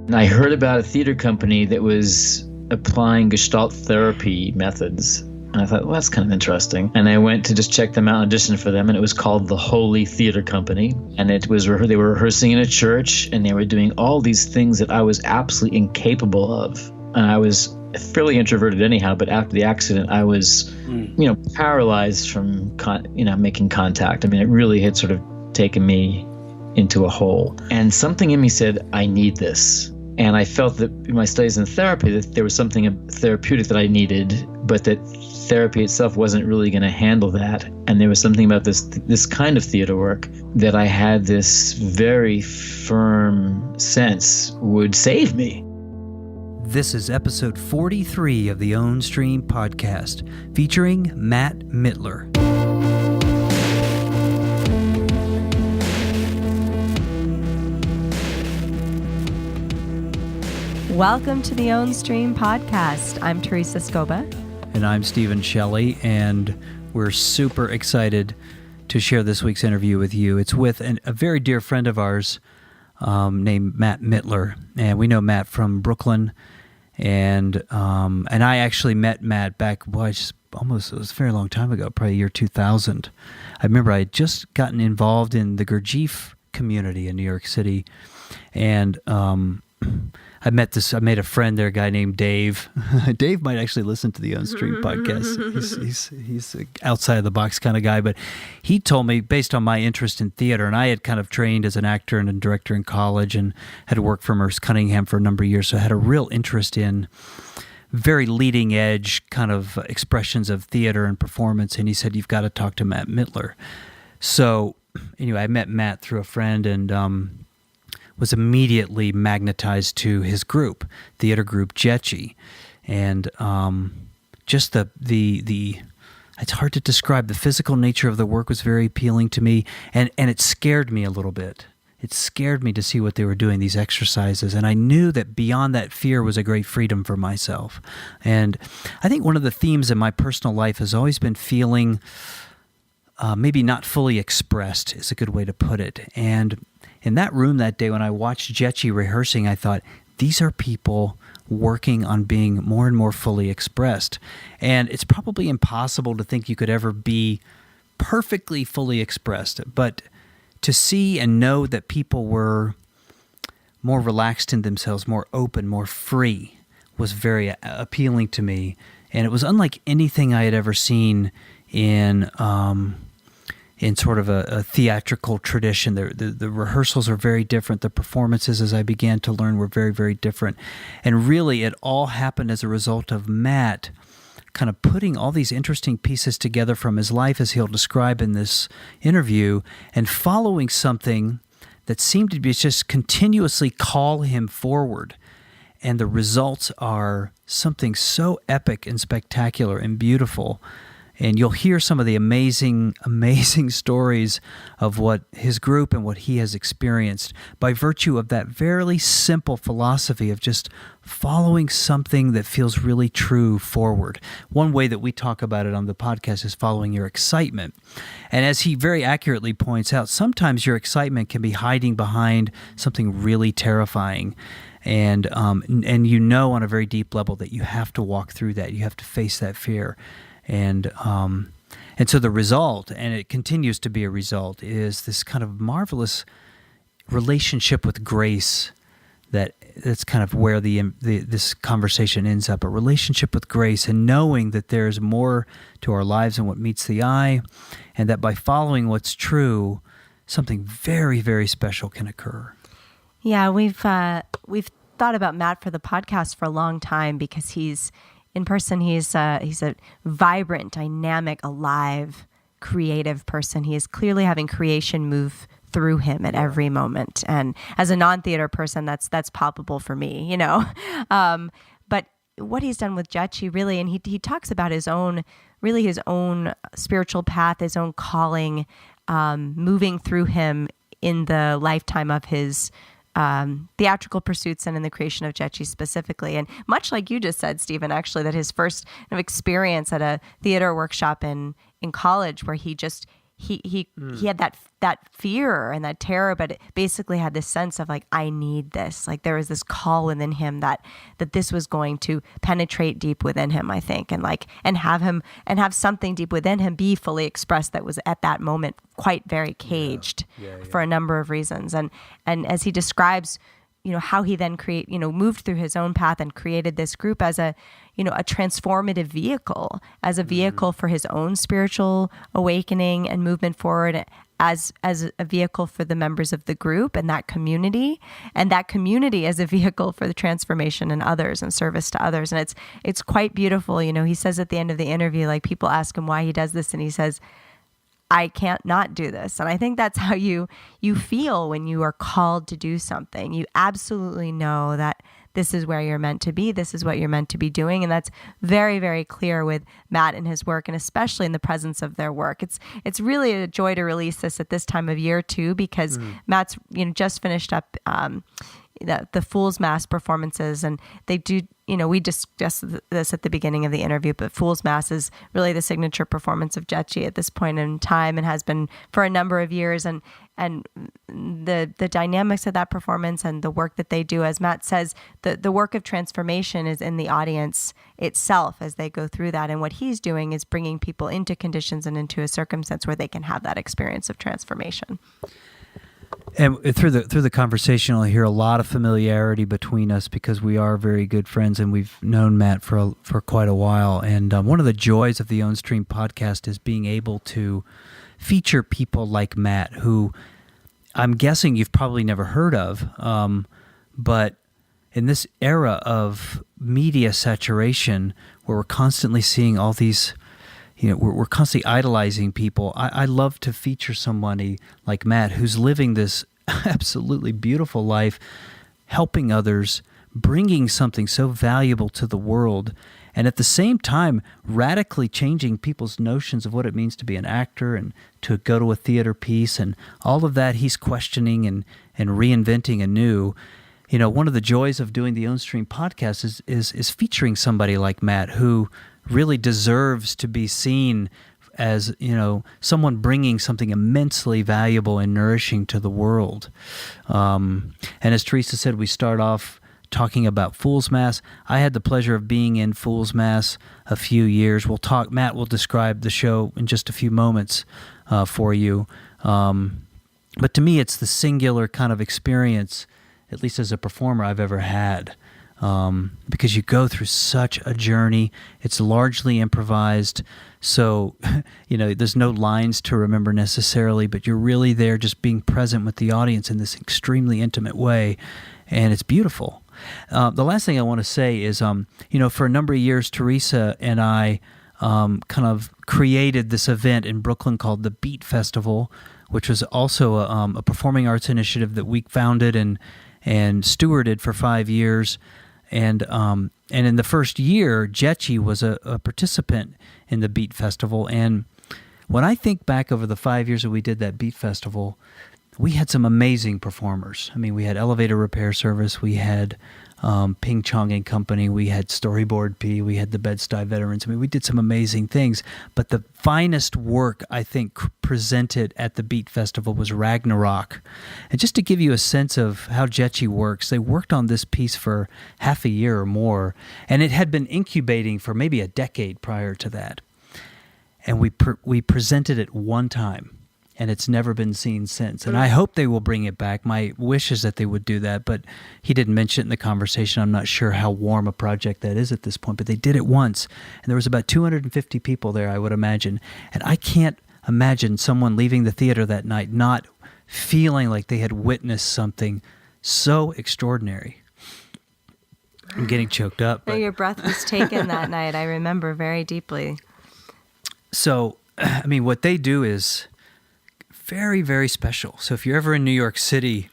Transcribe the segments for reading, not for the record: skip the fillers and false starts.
And I heard about a theater company that was applying Gestalt therapy methods. And I thought, well, that's kind of interesting. And I went to just check them out and audition for them. And it was called the Holy Theater Company. And it was they were rehearsing in a church, and they were doing all these things that I was absolutely incapable of. And I was fairly introverted anyhow, but after the accident, I was, paralyzed from, making contact. I mean, it really had sort of taken me into a hole. And something in me said, I need this. And I felt that in my studies in therapy, that there was something therapeutic that I needed, but that therapy itself wasn't really going to handle that. And there was something about this kind of theater work that I had this very firm sense would save me. This is episode 43 of the Ownstream podcast, featuring Matt Mitler. Welcome to the Ownstream podcast. I'm Teresa Scoba. And I'm Stephen Shelley, and we're super excited to share this week's interview with you. It's with a very dear friend of ours named Matt Mitler, and we know Matt from Brooklyn, and I actually met Matt back, it was a very long time ago, probably year 2000. I remember I had just gotten involved in the Gurdjieff community in New York City, and I made a friend there, a guy named Dave. Dave might actually listen to the Ownstream podcast. He's an outside of the box kind of guy, but he told me, based on my interest in theater, and I had kind of trained as an actor and a director in college and had worked for Merce Cunningham for a number of years, so I had a real interest in very leading edge kind of expressions of theater and performance, and he said, you've got to talk to Matt Mitler. So anyway, I met Matt through a friend and was immediately magnetized to his group, theater group Dzieci, and just the it's hard to describe. The physical nature of the work was very appealing to me, and it scared me a little bit. It scared me to see what they were doing, these exercises, and I knew that beyond that fear was a great freedom for myself. And I think one of the themes in my personal life has always been feeling maybe not fully expressed is a good way to put it. And in that room that day when I watched Dzieci rehearsing, I thought, these are people working on being more and more fully expressed. And it's probably impossible to think you could ever be perfectly fully expressed, but to see and know that people were more relaxed in themselves, more open, more free, was very appealing to me. And it was unlike anything I had ever seen in sort of a theatrical tradition. The rehearsals are very different. The performances, as I began to learn, were very, very different. And really, it all happened as a result of Matt kind of putting all these interesting pieces together from his life, as he'll describe in this interview, and following something that seemed to be just continuously call him forward. And the results are something so epic and spectacular and beautiful. And you'll hear some of the amazing, amazing stories of what his group and what he has experienced by virtue of that very simple philosophy of just following something that feels really true forward. One way that we talk about it on the podcast is following your excitement. And as he very accurately points out, sometimes your excitement can be hiding behind something really terrifying. And you know on a very deep level that you have to walk through that. You have to face that fear. And so the result, and it continues to be a result, is this kind of marvelous relationship with grace. That's kind of where this conversation ends up, a relationship with grace and knowing that there's more to our lives than what meets the eye, and that by following what's true, something very, very special can occur. Yeah, we've thought about Matt for the podcast for a long time because he's in person, he's a vibrant, dynamic, alive, creative person. He is clearly having creation move through him at every moment. And as a non-theater person, that's palpable for me, you know. But what he's done with Dzieci, really, and he talks about his own spiritual path, his own calling, moving through him in the lifetime of his theatrical pursuits and in the creation of Dzieci specifically. And much like you just said, Stephen, actually, that his first experience at a theater workshop in college where he he had that fear and that terror, but it basically had this sense of like, I need this. Like there was this call within him that this was going to penetrate deep within him, I think, and have something deep within him be fully expressed that was at that moment quite very caged for a number of reasons. And as he describes, how he then moved through his own path and created this group as a transformative vehicle, for his own spiritual awakening and movement forward, as a vehicle for the members of the group and that community as a vehicle for the transformation in others and service to others. And it's quite beautiful. He says at the end of the interview, like people ask him why he does this, and he says, I can't not do this. And I think that's how you feel when you are called to do something. You absolutely know that this is where you're meant to be. This is what you're meant to be doing. And that's very, very clear with Matt and his work, and especially in the presence of their work. It's really a joy to release this at this time of year too, because Matt's just finished up the Fool's Mass performances, and they do, we discussed this at the beginning of the interview, but Fool's Mass is really the signature performance of Dzieci at this point in time, and has been for a number of years. And the dynamics of that performance and the work that they do, as Matt says, the work of transformation is in the audience itself as they go through that. And what he's doing is bringing people into conditions and into a circumstance where they can have that experience of transformation. And through the conversation, I'll hear a lot of familiarity between us because we are very good friends, and we've known Matt for quite a while. And one of the joys of the Ownstream podcast is being able to feature people like Matt, who I'm guessing you've probably never heard of, but in this era of media saturation, where we're constantly seeing all these, we're constantly idolizing people. I love to feature somebody like Matt who's living this absolutely beautiful life, helping others, bringing something so valuable to the world, and at the same time radically changing people's notions of what it means to be an actor and to go to a theater piece, and all of that he's questioning and reinventing anew. One of the joys of doing the Ownstream podcast is featuring somebody like Matt, who really deserves to be seen as, someone bringing something immensely valuable and nourishing to the world. And as Teresa said, we start off talking about Fool's Mass. I had the pleasure of being in Fool's Mass a few years. Matt will describe the show in just a few moments for you. But to me, it's the singular kind of experience, at least as a performer, I've ever had. Because you go through such a journey. It's largely improvised, so there's no lines to remember necessarily, but you're really there just being present with the audience in this extremely intimate way, and it's beautiful. The last thing I want to say is, for a number of years, Teresa and I kind of created this event in Brooklyn called the Beat Festival, which was also a performing arts initiative that we founded and stewarded for 5 years. And in the first year, Dzieci was a participant in the Beat Festival. And when I think back over the 5 years that we did that Beat Festival, we had some amazing performers. I mean, we had Elevator Repair Service, we had Ping Chong and Company, we had Storyboard P, we had the Bed-Stuy Veterans. I mean, we did some amazing things. But the finest work, I think, presented at the Beat Festival was Ragnarok. And just to give you a sense of how Dzieci works, they worked on this piece for half a year or more, and it had been incubating for maybe a decade prior to that. And we presented it one time, and it's never been seen since. And I hope they will bring it back. My wish is that they would do that, but he didn't mention it in the conversation. I'm not sure how warm a project that is at this point, but they did it once, and there was about 250 people there, I would imagine. And I can't imagine someone leaving the theater that night not feeling like they had witnessed something so extraordinary. I'm getting choked up. But your breath was taken that night. I remember very deeply. So, I mean, what they do is very, very special. So if you're ever in New York City,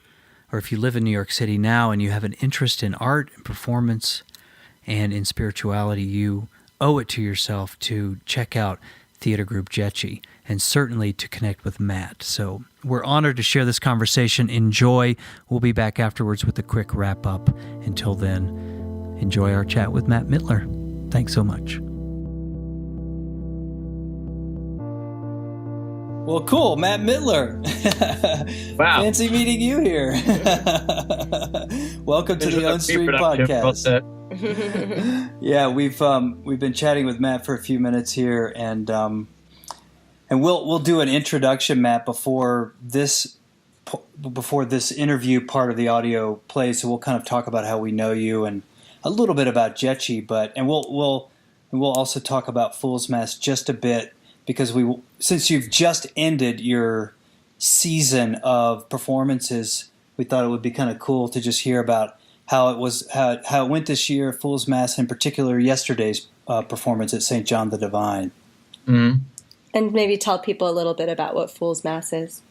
or if you live in New York City now and you have an interest in art and performance and in spirituality, you owe it to yourself to check out Theater Group Dzieci, and certainly to connect with Matt. So we're honored to share this conversation. Enjoy. We'll be back afterwards with a quick wrap-up. Until then, enjoy our chat with Matt Mitler. Thanks so much. Well, cool. Matt Mitler. Wow. Fancy meeting you here. Welcome to the Ownstream podcast. Yeah, we've been chatting with Matt for a few minutes here, and we'll do an introduction, Matt, before this interview part of the audio plays. So we'll kind of talk about how we know you and a little bit about Dzieci, and we'll also talk about Fool's Mass just a bit, because since you've just ended your season of performances, we thought it would be kind of cool to just hear about how it went this year, Fool's Mass, in particular yesterday's performance at St. John the Divine. Mm-hmm. And maybe tell people a little bit about what Fool's Mass is.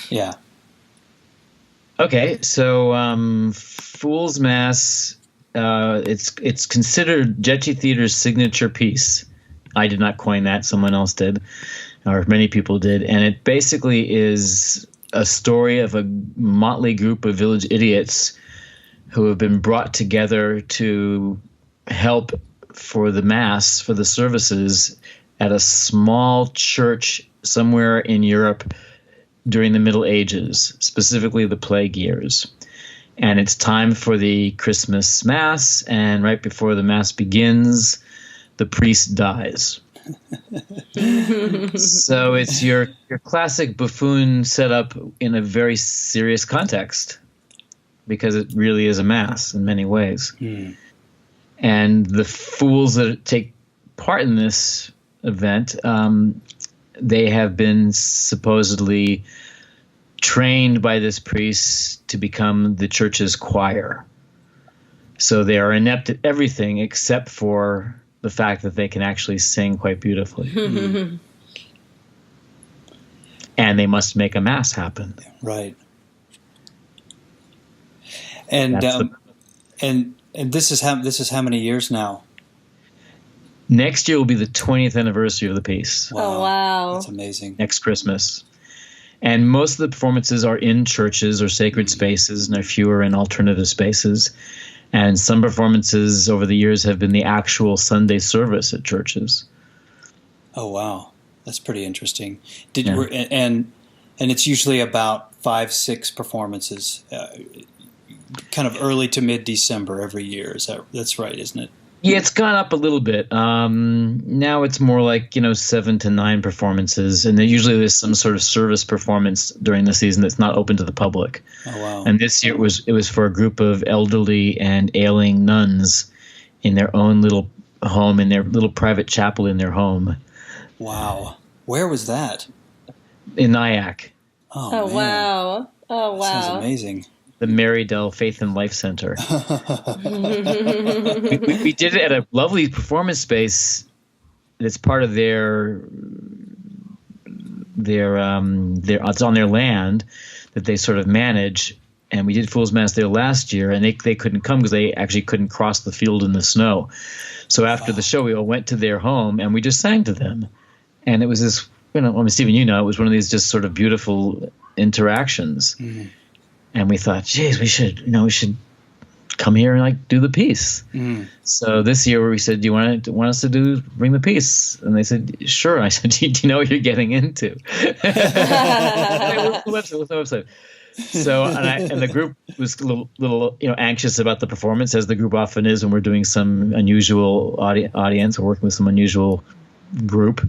Yeah. Okay, so Fool's Mass, it's considered Dzieci Theatre's signature piece. I did not coin that; someone else did, or many people did. And it basically is a story of a motley group of village idiots who have been brought together to help for the Mass, for the services at a small church somewhere in Europe during the Middle Ages, specifically the plague years. And it's time for the Christmas Mass, and right before the Mass begins, the priest dies. So it's your classic buffoon setup in a very serious context, because it really is a Mass in many ways. And the fools that take part in this event, they have been supposedly trained by this priest to become the church's choir. So they are inept at everything except for the fact that they can actually sing quite beautifully. And they must make a Mass happen. Right. And and this is how many years now? Next year will be the 20th anniversary of the piece. Wow. Oh, wow. That's amazing. Next Christmas. And most of the performances are in churches or sacred spaces, and are fewer in alternative spaces. And some performances over the years have been the actual Sunday service at churches. Oh, wow. That's pretty interesting. And it's usually about 5-6 performances, kind of early to mid-December every year. That's right, isn't it? Yeah, it's gone up a little bit. Now it's more like 7 to 9 performances, and usually there's some sort of service performance during the season that's not open to the public. Oh wow! And this year it was for a group of elderly and ailing nuns in their own little home, in their little private chapel in their home. Wow! Where was that? In Nyack. Oh man. wow! Oh wow! That sounds amazing. The Marydell Faith and Life Center. we did it at a lovely performance space that's part of their it's on their land that they sort of manage. And we did Fool's Mass there last year, and they couldn't come because they actually couldn't cross the field in the snow. So after the show, we all went to their home and we just sang to them. And it was this, Stephen, it was one of these just sort of beautiful interactions. Mm. And we thought, geez, we should come here and do the piece. Mm. So this year we said, do you want us to bring the piece? And they said, sure. I said, do you know what you're getting into? What's the website? So and the group was a little anxious about the performance, as the group often is when we're doing some unusual audience or working with some unusual group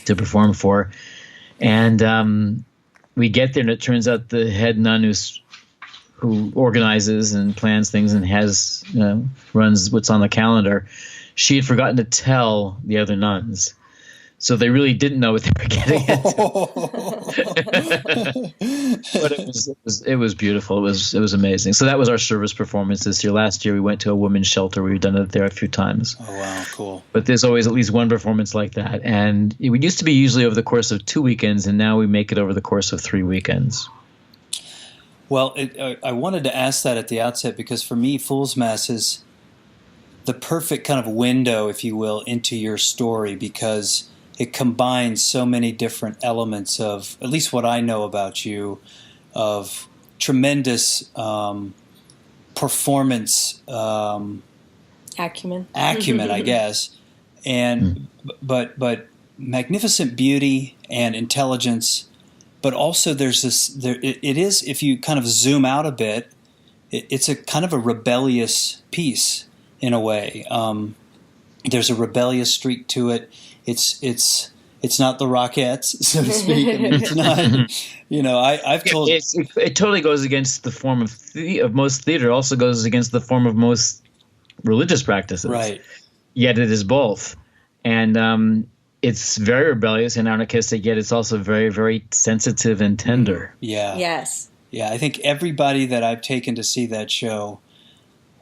to perform for. And we get there, and it turns out the head nun who organizes and plans things and runs what's on the calendar, she had forgotten to tell the other nuns. So they really didn't know what they were getting into. But it was beautiful. It was amazing. So that was our service performance this year. Last year we went to a women's shelter. We've done it there a few times. Oh wow, cool. But there's always at least one performance like that. And it used to be usually over the course of 2 weekends, and now we make it over the course of 3 weekends. Well, I wanted to ask that at the outset, because for me, Fool's Mass is the perfect kind of window, if you will, into your story, because it combines so many different elements of, at least what I know about you, of tremendous performance acumen, I guess, and but magnificent beauty and intelligence, but also there's this. It is, if you kind of zoom out a bit, it's a kind of a rebellious piece in a way. There's a rebellious streak to it. It's not the Rockettes, so to speak. I mean, it's not. I've told it totally goes against the form of most theater. Also goes against the form of most religious practices. Right. Yet it is both, and it's very rebellious and anarchistic. Yet it's also very, very sensitive and tender. Yeah. Yes. Yeah, I think everybody that I've taken to see that show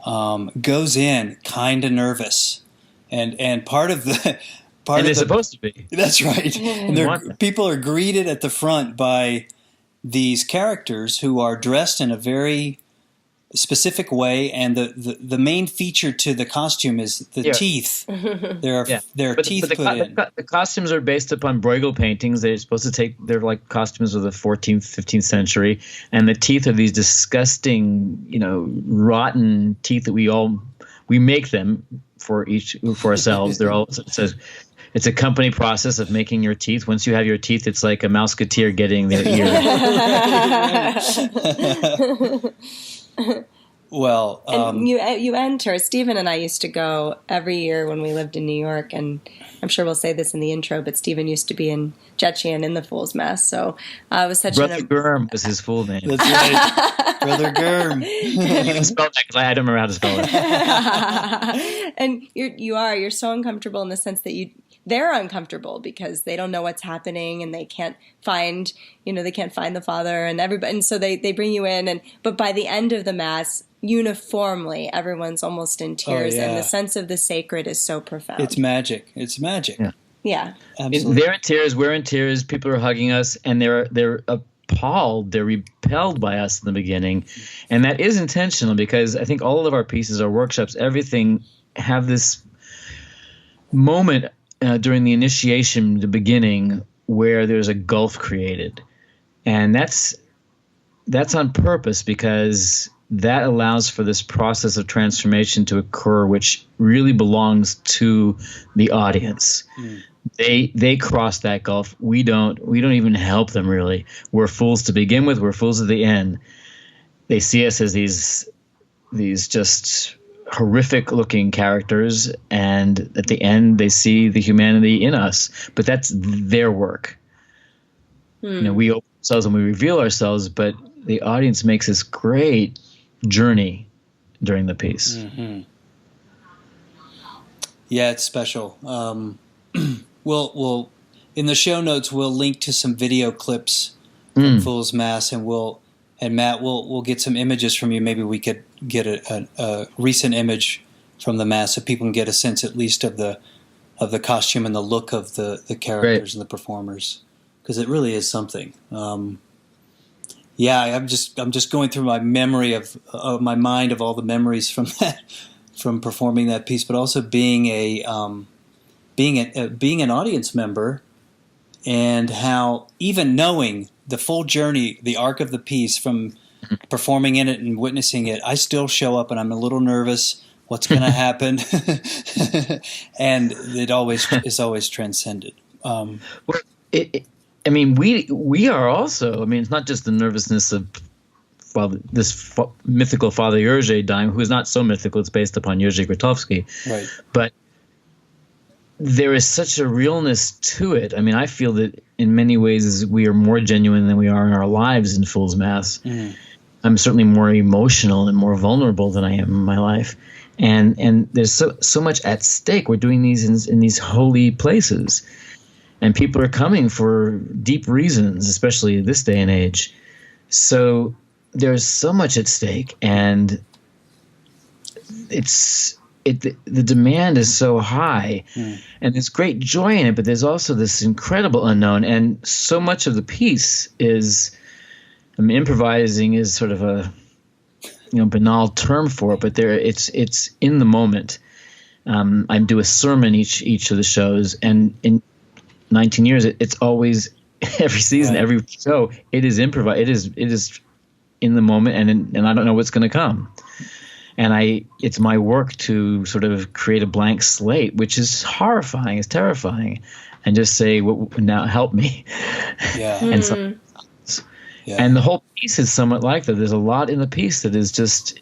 goes in kind of nervous, and part of the they're supposed to be. That's right. And people are greeted at the front by these characters who are dressed in a very specific way, and the main feature to the costume is the teeth. There are teeth put in. The costumes are based upon Bruegel paintings. They're supposed to they're like costumes of the 14th, 15th century, and the teeth are these disgusting, rotten teeth that we make them for ourselves. They're all it's a company process of making your teeth. Once you have your teeth, it's like a Mouseketeer getting their ear. Well, and you enter. Stephen and I used to go every year when we lived in New York, and I'm sure we'll say this in the intro, but Stephen used to be in Dzieci and in the Fool's Mass, so it was such Brother Gurm was his full name. That's right, Brother Gurm. You can spell that because I don't remember how to spell it. And you're so uncomfortable in the sense that they're uncomfortable because they don't know what's happening and they can't find the father and everybody, and so they bring you in, but by the end of the Mass, uniformly everyone's almost in tears, and the sense of the sacred is so profound. It's magic. Yeah, absolutely. They're in tears, we're in tears, people are hugging us, and they're appalled, they're repelled by us in the beginning, and that is intentional because I think all of our pieces, our workshops, everything have this moment during the initiation, the beginning, where there's a gulf created, and that's on purpose because that allows for this process of transformation to occur, which really belongs to the audience. They cross that gulf. We don't even help them really. We're fools to begin with. We're fools at the end. They see us as these just horrific looking characters, and at the end they see the humanity in us, but that's their work. We open ourselves and we reveal ourselves, but the audience makes this great journey during the piece. Yeah, it's special. We'll in the show notes we'll link to some video clips from Fool's Mass, and Matt, we'll get some images from you. Maybe we could get a recent image from the Mass so people can get a sense at least of the costume and the look of the characters and the performers, because it really is something. I'm just going through my memory of my mind of all the memories from performing that piece, but also being an audience member, and how even knowing the full journey, the arc of the piece from performing in it and witnessing it, I still show up and I'm a little nervous. What's going to happen? And it is always transcended. We are also. I mean, it's not just the nervousness of mythical Father Jerzy dying, who is not so mythical. It's based upon Jerzy Grotowski, right? But there is such a realness to it. I mean, I feel that in many ways we are more genuine than we are in our lives in Fool's Mass. I'm certainly more emotional and more vulnerable than I am in my life. And there's so much at stake. We're doing these in these holy places. And people are coming for deep reasons, especially this day and age. So there's so much at stake, and the demand is so high, and there's great joy in it, but there's also this incredible unknown. And so much of the piece is, improvising is sort of a banal term for it, but it's in the moment. I do a sermon each of the shows, and in 19 years, it's always every season, every show, it is improvised. It is in the moment, and I don't know what's going to come. And it's my work to sort of create a blank slate, which is horrifying, it's terrifying, and just say, now help me. Yeah. And the whole piece is somewhat like that. There's a lot in the piece that is just,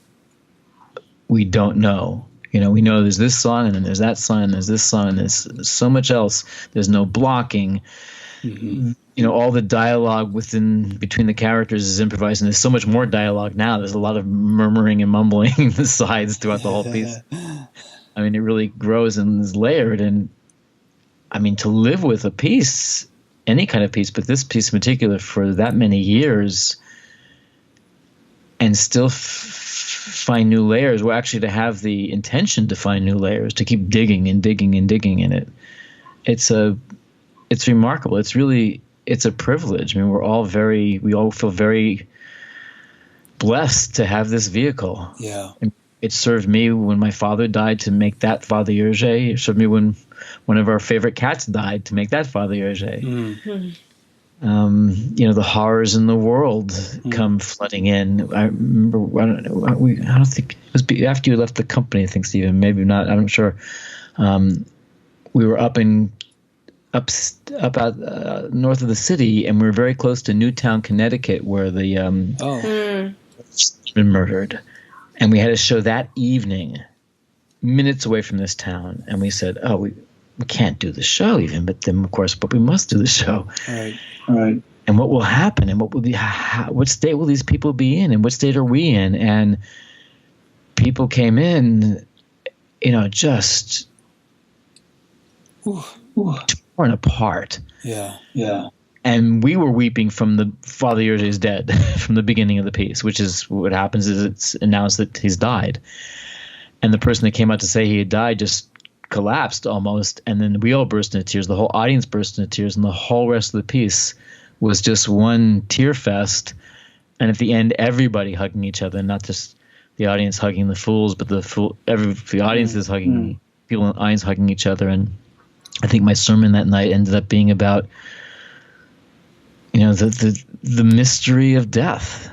we don't know. We know there's this song, and then there's that song, and there's this song, and there's so much else. There's no blocking. All the dialogue between the characters is improvised, and there's so much more dialogue now. There's a lot of murmuring and mumbling in the sides throughout the whole piece. I mean, it really grows and is layered. And I mean, to live with a piece, any kind of piece, but this piece in particular for that many years, and still find new layers, well, actually to have the intention to find new layers, to keep digging and digging and digging in it. It's remarkable. It's a privilege. I mean, we all feel very blessed to have this vehicle. Yeah. It served me when my father died to make that Father Jerzy. It served me when one of our favorite cats died to make that Father Jerzy. The horrors in the world come flooding in. I remember, I don't think it was after you left the company, I think, Stephen, maybe not, I'm not sure. We were up out north of the city, and we were very close to Newtown, Connecticut, where the been murdered. And we had a show that evening, minutes away from this town. And we said, we can't do the show even, but then, of course, we must do the show. All right. And what will happen? And what state will these people be in? And what state are we in? And people came in, just torn apart. Yeah. And we were weeping from the Father Jerzy is dead from the beginning of the piece, which is what happens is it's announced that he's died. And the person that came out to say he had died just collapsed almost. And then we all burst into tears. The whole audience burst into tears. And the whole rest of the piece was just one tear fest. And at the end, everybody hugging each other, not just the audience hugging the fools, but the audience is hugging people in the audience hugging each other. And I think my sermon that night ended up being about the mystery of death.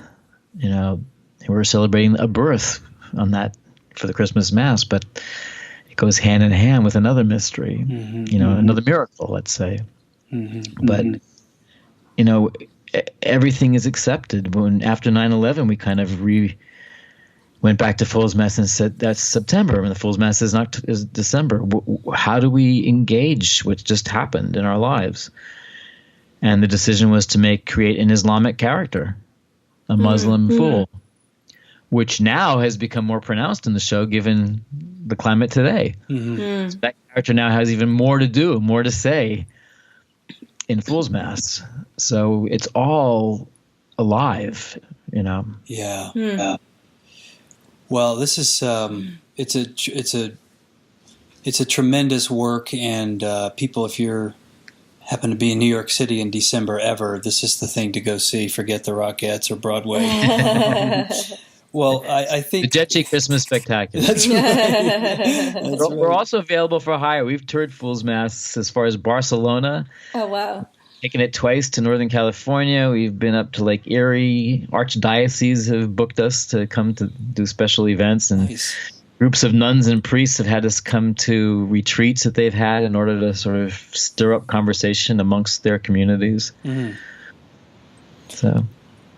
We're celebrating a birth on that for the Christmas Mass, but it goes hand in hand with another mystery, another miracle, let's say. But everything is accepted. When after 9/11, we kind of went back to Fool's Mass and said that's September, and the Fool's Mass is December. How do we engage what just happened in our lives? And the decision was to create an Islamic character, a Muslim fool, which now has become more pronounced in the show given the climate today. So that character now has even more to do, more to say in Fool's Mass. So it's all alive, Yeah. Well, this is it's a tremendous work, and people, if you're happen to be in New York City in December ever, this is the thing to go see. Forget the Rockettes or Broadway. Well, I think the Dzieci Christmas Spectacular. That's right. We're also available for hire. We've toured Fool's Mass as far as Barcelona. Oh, wow. Taken it twice to Northern California. We've been up to Lake Erie. Archdioceses have booked us to come to do special events, and groups of nuns and priests have had us come to retreats that they've had in order to sort of stir up conversation amongst their communities. So,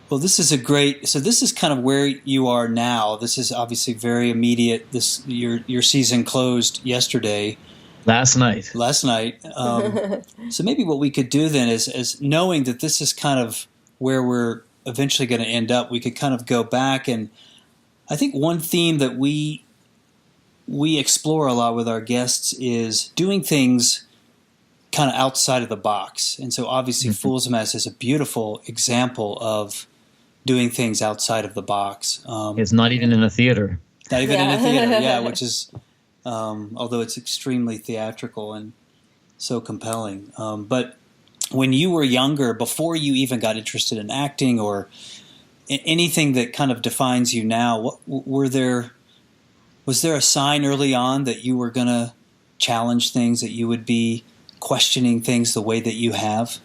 well, this is this is kind of where you are now. This is obviously very immediate. Your season closed yesterday. Last night. So maybe what we could do then is knowing that this is kind of where we're eventually going to end up, we could kind of go back, and I think one theme that we explore a lot with our guests is doing things kind of outside of the box. And so obviously Fool's Mass is a beautiful example of doing things outside of the box. It's not even in a theater. Not even in a theater, which is... although it's extremely theatrical and so compelling. But when you were younger, before you even got interested in acting or anything that kind of defines you now, was there a sign early on that you were going to challenge things, that you would be questioning things the way that you have?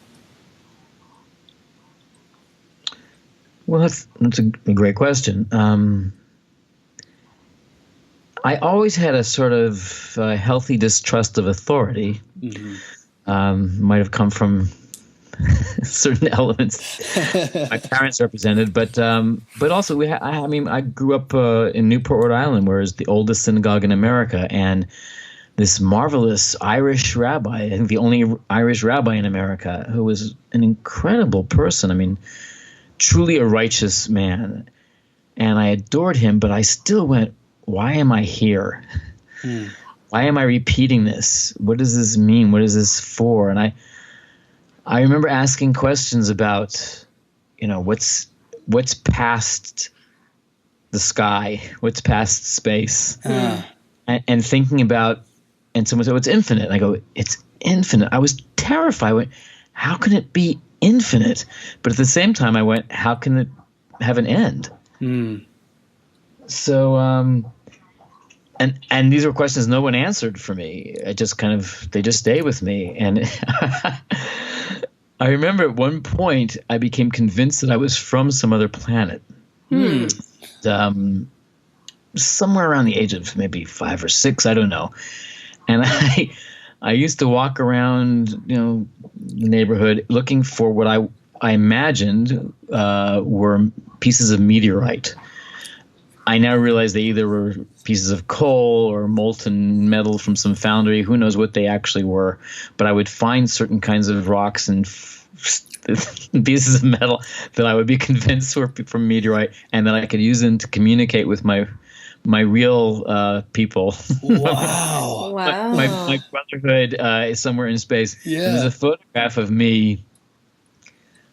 Well, that's a great question. I always had a sort of healthy distrust of authority. Might have come from certain elements my parents represented, but also I grew up in Newport, Rhode Island, where it's the oldest synagogue in America, and this marvelous Irish rabbi, I think the only Irish rabbi in America, who was an incredible person. I mean, truly a righteous man, and I adored him, but I still went, why am I here? Why am I repeating this? What does this mean? What is this for? And I remember asking questions about, what's past the sky, what's past space, and thinking about, and someone said, well, it's infinite. And I go, it's infinite. I was terrified. I went, how can it be infinite? But at the same time, I went, how can it have an end? So, and these were questions no one answered for me. They just stay with me. And I remember at one point I became convinced that I was from some other planet. Somewhere around the age of maybe 5 or 6, I don't know. And I used to walk around, the neighborhood looking for what I imagined were pieces of meteorite. I now realize they either were pieces of coal or molten metal from some foundry. Who knows what they actually were? But I would find certain kinds of rocks and pieces of metal that I would be convinced were from meteorite, and that I could use them to communicate with my real people. Wow! Wow! My brotherhood is somewhere in space. Yeah. So there's a photograph of me.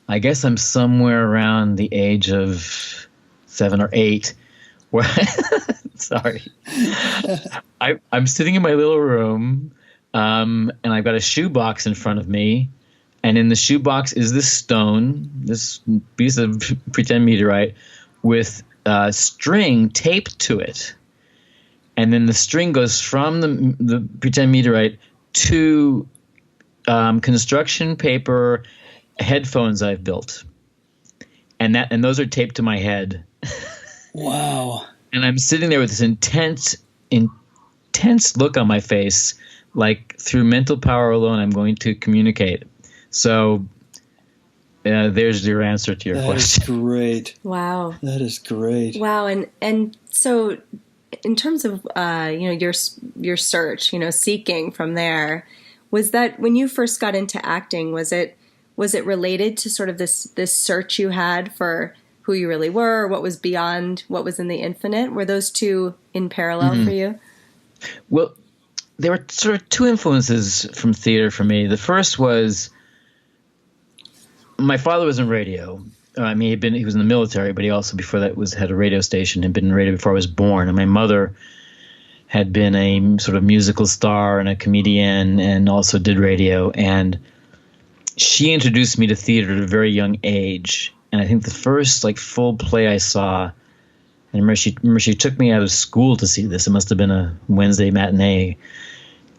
I guess I'm somewhere around the age of 7 or 8. Where sorry, I'm sitting in my little room, and I've got a shoebox in front of me, and in the shoebox is this stone, this piece of pretend meteorite, with string taped to it, and then the string goes from the pretend meteorite to construction paper headphones I've built, and those are taped to my head. Wow. And I'm sitting there with this intense look on my face, like through mental power alone, I'm going to communicate. So there's your answer to your question. That is great. Wow. That is great. Wow. And so in terms of, your search, seeking from there, was that when you first got into acting, was it related to sort of this search you had for who you really were, or what was beyond what was in the infinite? Were those two in parallel for you? Well, there were sort of two influences from theater for me. The first was my father was in radio. He was in the military, but he also before that had a radio station, had been in radio before I was born. And my mother had been a sort of musical star and a comedian, and also did radio. And she introduced me to theater at a very young age. And I think the first full play I saw, and remember she took me out of school to see this. It must have been a Wednesday matinee.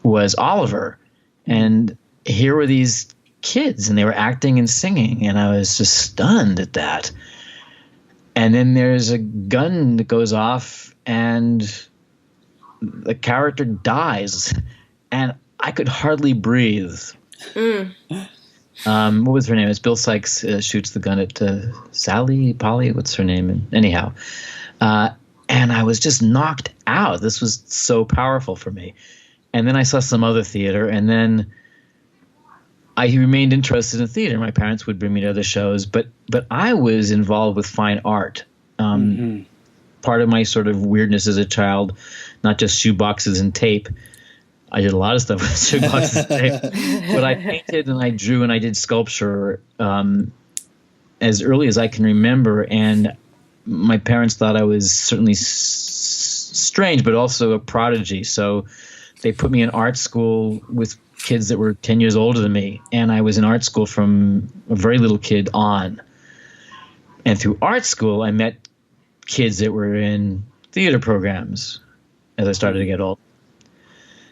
Was Oliver, and here were these kids, and they were acting and singing, and I was just stunned at that. And then there's a gun that goes off, and the character dies, and I could hardly breathe. What was her name? It's Bill Sykes shoots the gun at Sally, Polly, what's her name? Anyhow. And I was just knocked out. This was so powerful for me. And then I saw some other theater, and then I remained interested in theater. My parents would bring me to other shows, but I was involved with fine art. Part of my sort of weirdness as a child, not just shoeboxes and tape. I did a lot of stuff with shoeboxes and tape, but I painted and I drew and I did sculpture as early as I can remember. And my parents thought I was certainly strange, but also a prodigy. So they put me in art school with kids that were 10 years older than me. And I was in art school from a very little kid on. And through art school, I met kids that were in theater programs as I started to get old.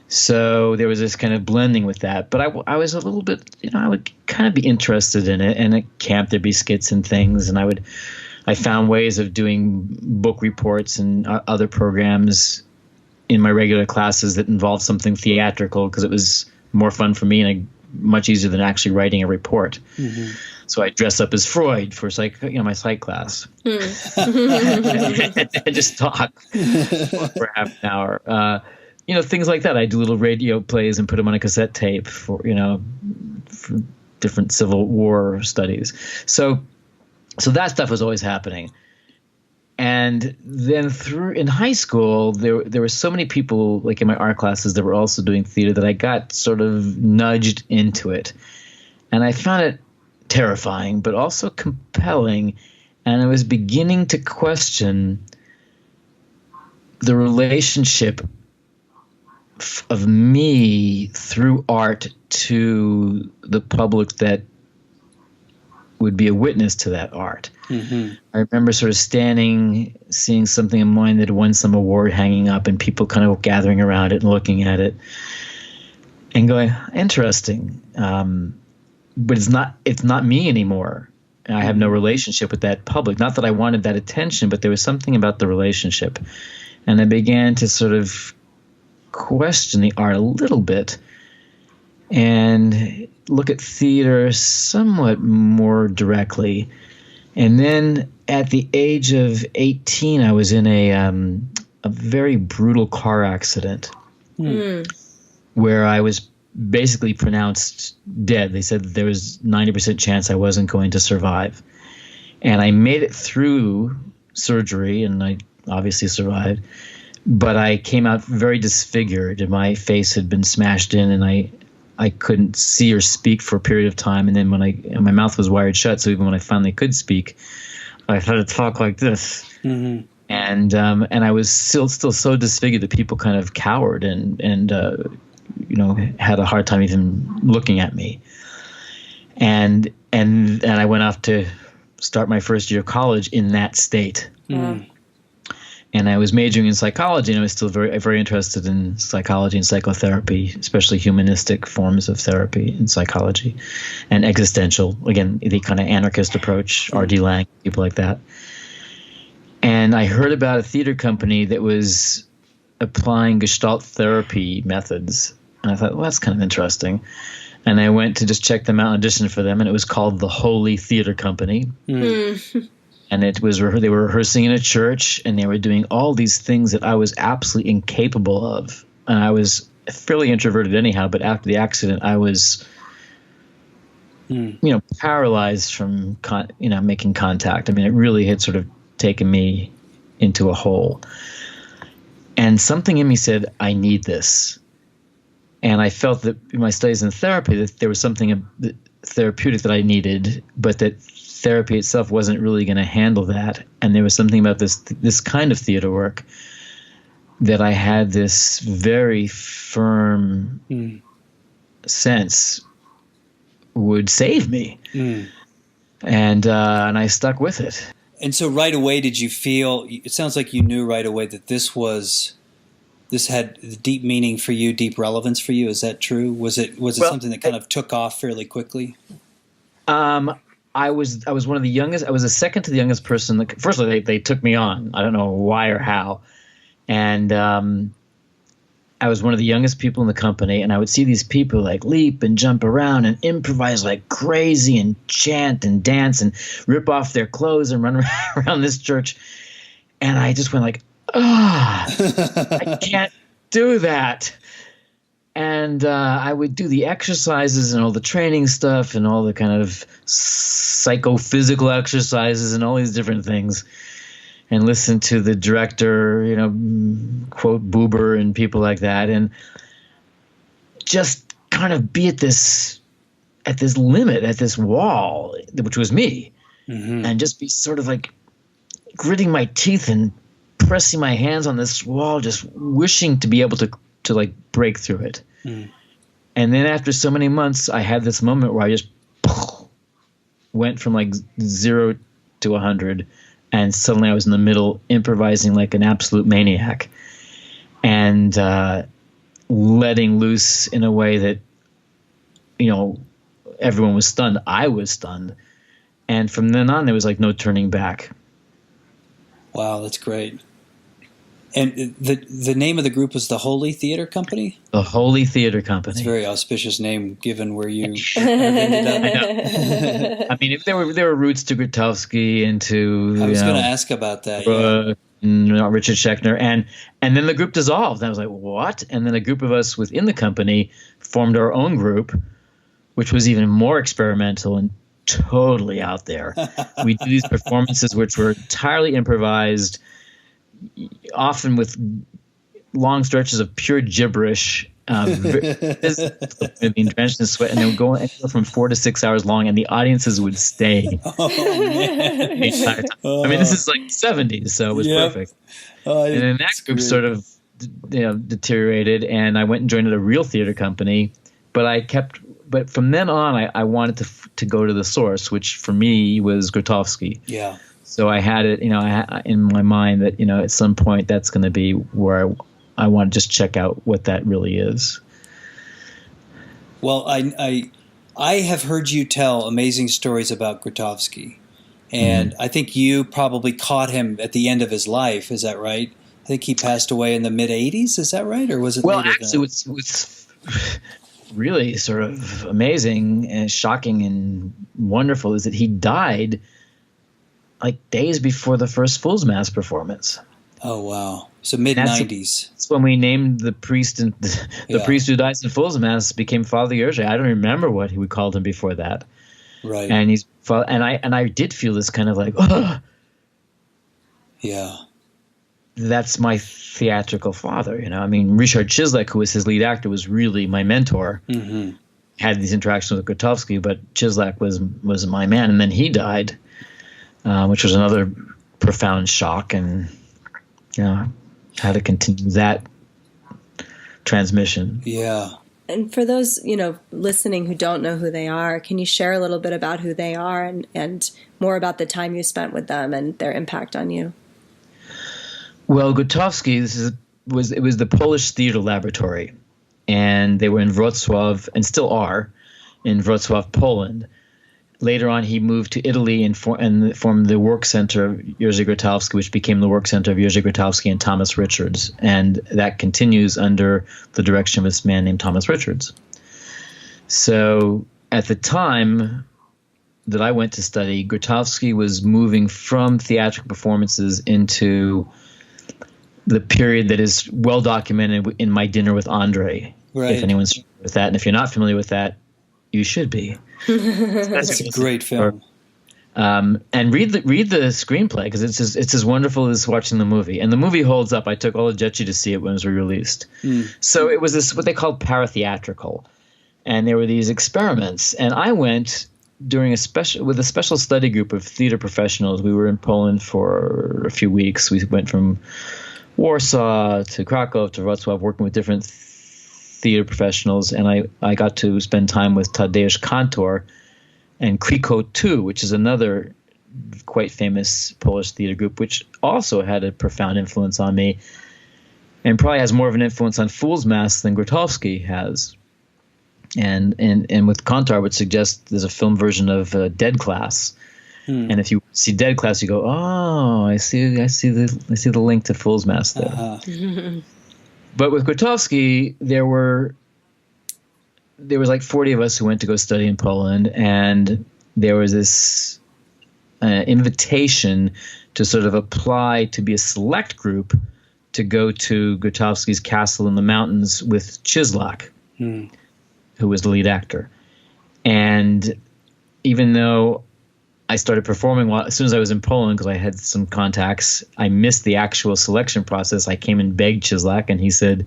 So there was this kind of blending with that. But I was a little bit, I would kind of be interested in it. And at camp, there'd be skits and things. And I found ways of doing book reports and other programs in my regular classes that involved something theatrical because it was more fun for me and much easier than actually writing a report. Mm-hmm. So I dress up as Freud for my psych class. And just talk for half an hour. Things like that. I do little radio plays and put them on a cassette tape for different Civil War studies. So that stuff was always happening. And then in high school, there were so many people like in my art classes that were also doing theater that I got sort of nudged into it. And I found it terrifying, but also compelling. And I was beginning to question the relationship of me through art to the public that would be a witness to that art. Mm-hmm. I remember sort of seeing something of mine that won some award hanging up and people kind of gathering around it and looking at it and going, interesting. But it's not me anymore. I have no relationship with that public. Not that I wanted that attention, but there was something about the relationship. And I began to sort of question the art a little bit and look at theater somewhat more directly. And then at the age of 18, I was in a very brutal car accident where I was basically pronounced dead. They said that there was 90% chance I wasn't going to survive. And I made it through surgery, and I obviously survived. But I came out very disfigured, and my face had been smashed in, and I couldn't see or speak for a period of time. And then my mouth was wired shut, so even when I finally could speak, I had to talk like this. Mm-hmm. And I was still so disfigured that people kind of cowered and had a hard time even looking at me. And I went off to start my first year of college in that state. Mm. And I was majoring in psychology, and I was still very, very interested in psychology and psychotherapy, especially humanistic forms of therapy in psychology, and existential, again, the kind of anarchist approach, R.D. Laing, people like that. And I heard about a theater company that was applying Gestalt therapy methods. And I thought, well, that's kind of interesting. And I went to just check them out and audition for them, and it was called the Holy Theater Company. Mm. And they were rehearsing in a church, and they were doing all these things that I was absolutely incapable of. And I was fairly introverted anyhow, but after the accident, I was, paralyzed from, making contact. I mean, it really had sort of taken me into a hole. And something in me said, I need this. And I felt that in my studies in therapy that there was something therapeutic that I needed, but that therapy itself wasn't really going to handle that. And there was something about this kind of theater work that I had this very firm sense would save me. Mm. And I stuck with it. And so right away, did you feel, it sounds like you knew right away that this had deep meaning for you, deep relevance for you. Is that true? Was it something that kind of took off fairly quickly? I was one of the youngest. I was the second to the youngest person. First of all, they took me on. I don't know why or how. And I was one of the youngest people in the company, and I would see these people like leap and jump around and improvise like crazy and chant and dance and rip off their clothes and run around this church. And I just went like, I can't do that. And I would do the exercises and all the training stuff and all the kind of psychophysical exercises and all these different things, and listen to the director, quote Buber and people like that, and just kind of be at this limit, at this wall, which was me, and just be sort of like gritting my teeth and pressing my hands on this wall, just wishing to be able to like break through it. Mm. And then after so many months, I had this moment where I just went from like 0 to 100, and suddenly I was in the middle improvising like an absolute maniac and letting loose in a way that, everyone was stunned. I was stunned. And from then on, there was like no turning back. Wow, that's great. And the name of the group was the Holy Theatre Company? The Holy Theatre Company. It's a very auspicious name given where you ended up. I mean, there were roots to Grotowski and to I was going to ask about that. Richard Schechner, and then the group dissolved. And I was like, what? And then a group of us within the company formed our own group, which was even more experimental and totally out there. We did these performances which were entirely improvised, often with long stretches of pure gibberish, being drenched in sweat, and they would go from 4 to 6 hours long, and the audiences would stay. Oh, man. The entire time. I mean, this is like 70s, so it was perfect. And then that group sort of deteriorated, and I went and joined a real theater company. But from then on, I wanted to go to the source, which for me was Grotowski. Yeah. So I had it, in my mind that, at some point that's going to be where I want to just check out what that really is. Well, I have heard you tell amazing stories about Grotowski, and I think you probably caught him at the end of his life. Is that right? I think he passed away in the mid-'80s. Is that right, or was it? Well, actually, what's really sort of amazing and shocking and wonderful is that he died like days before the first Fool's Mass performance. Oh, wow. So mid-'90s. That's when we named the priest, and the priest who dies in Fool's Mass became Father Jerzy. I don't remember what we called him before that. Right. And I did feel this kind of like, oh, yeah, that's my theatrical father. I mean, Ryszard Cieslak, who was his lead actor, was really my mentor. Mm-hmm. Had these interactions with Grotowski, but Cieslak was my man, and then he died. Which was another profound shock, and how to continue that transmission. Yeah. And for those, listening who don't know who they are, can you share a little bit about who they are and more about the time you spent with them and their impact on you? Well, Grotowski, it was the Polish Theater Laboratory, and they were in Wrocław, and still are, in Wrocław, Poland. Later on, he moved to Italy and formed the work center of Jerzy Grotowski, which became the work center of Jerzy Grotowski and Thomas Richards. And that continues under the direction of this man named Thomas Richards. So at the time that I went to study, Grotowski was moving from theatrical performances into the period that is well documented in My Dinner with Andre. Right. If anyone's familiar with that. And if you're not familiar with that, you should be. That's a great film. And read the screenplay, because it's as wonderful as watching the movie. And the movie holds up. I took all of Dzieci to see it when it was re-released. So it was this what they called paratheatrical, and there were these experiments. And I went with a special study group of theater professionals. We were in Poland for a few weeks. We went from Warsaw to Krakow to Wrocław, working with different theater professionals, and I got to spend time with Tadeusz Kantor and Kriko 2, which is another quite famous Polish theater group, which also had a profound influence on me, and probably has more of an influence on Fool's Mass than Grotowski has. And with Kantor, I would suggest there's a film version of Dead Class. And if you see Dead Class, you go, oh, I see the link to Fool's Mass there. Uh-huh. But with Grotowski, there was like 40 of us who went to go study in Poland, and there was this invitation to sort of apply to be a select group to go to Grotowski's castle in the mountains with Cieslak, who was the lead actor. And even though I started performing as soon as I was in Poland, because I had some contacts, I missed the actual selection process. I came and begged Cieslak, and he said,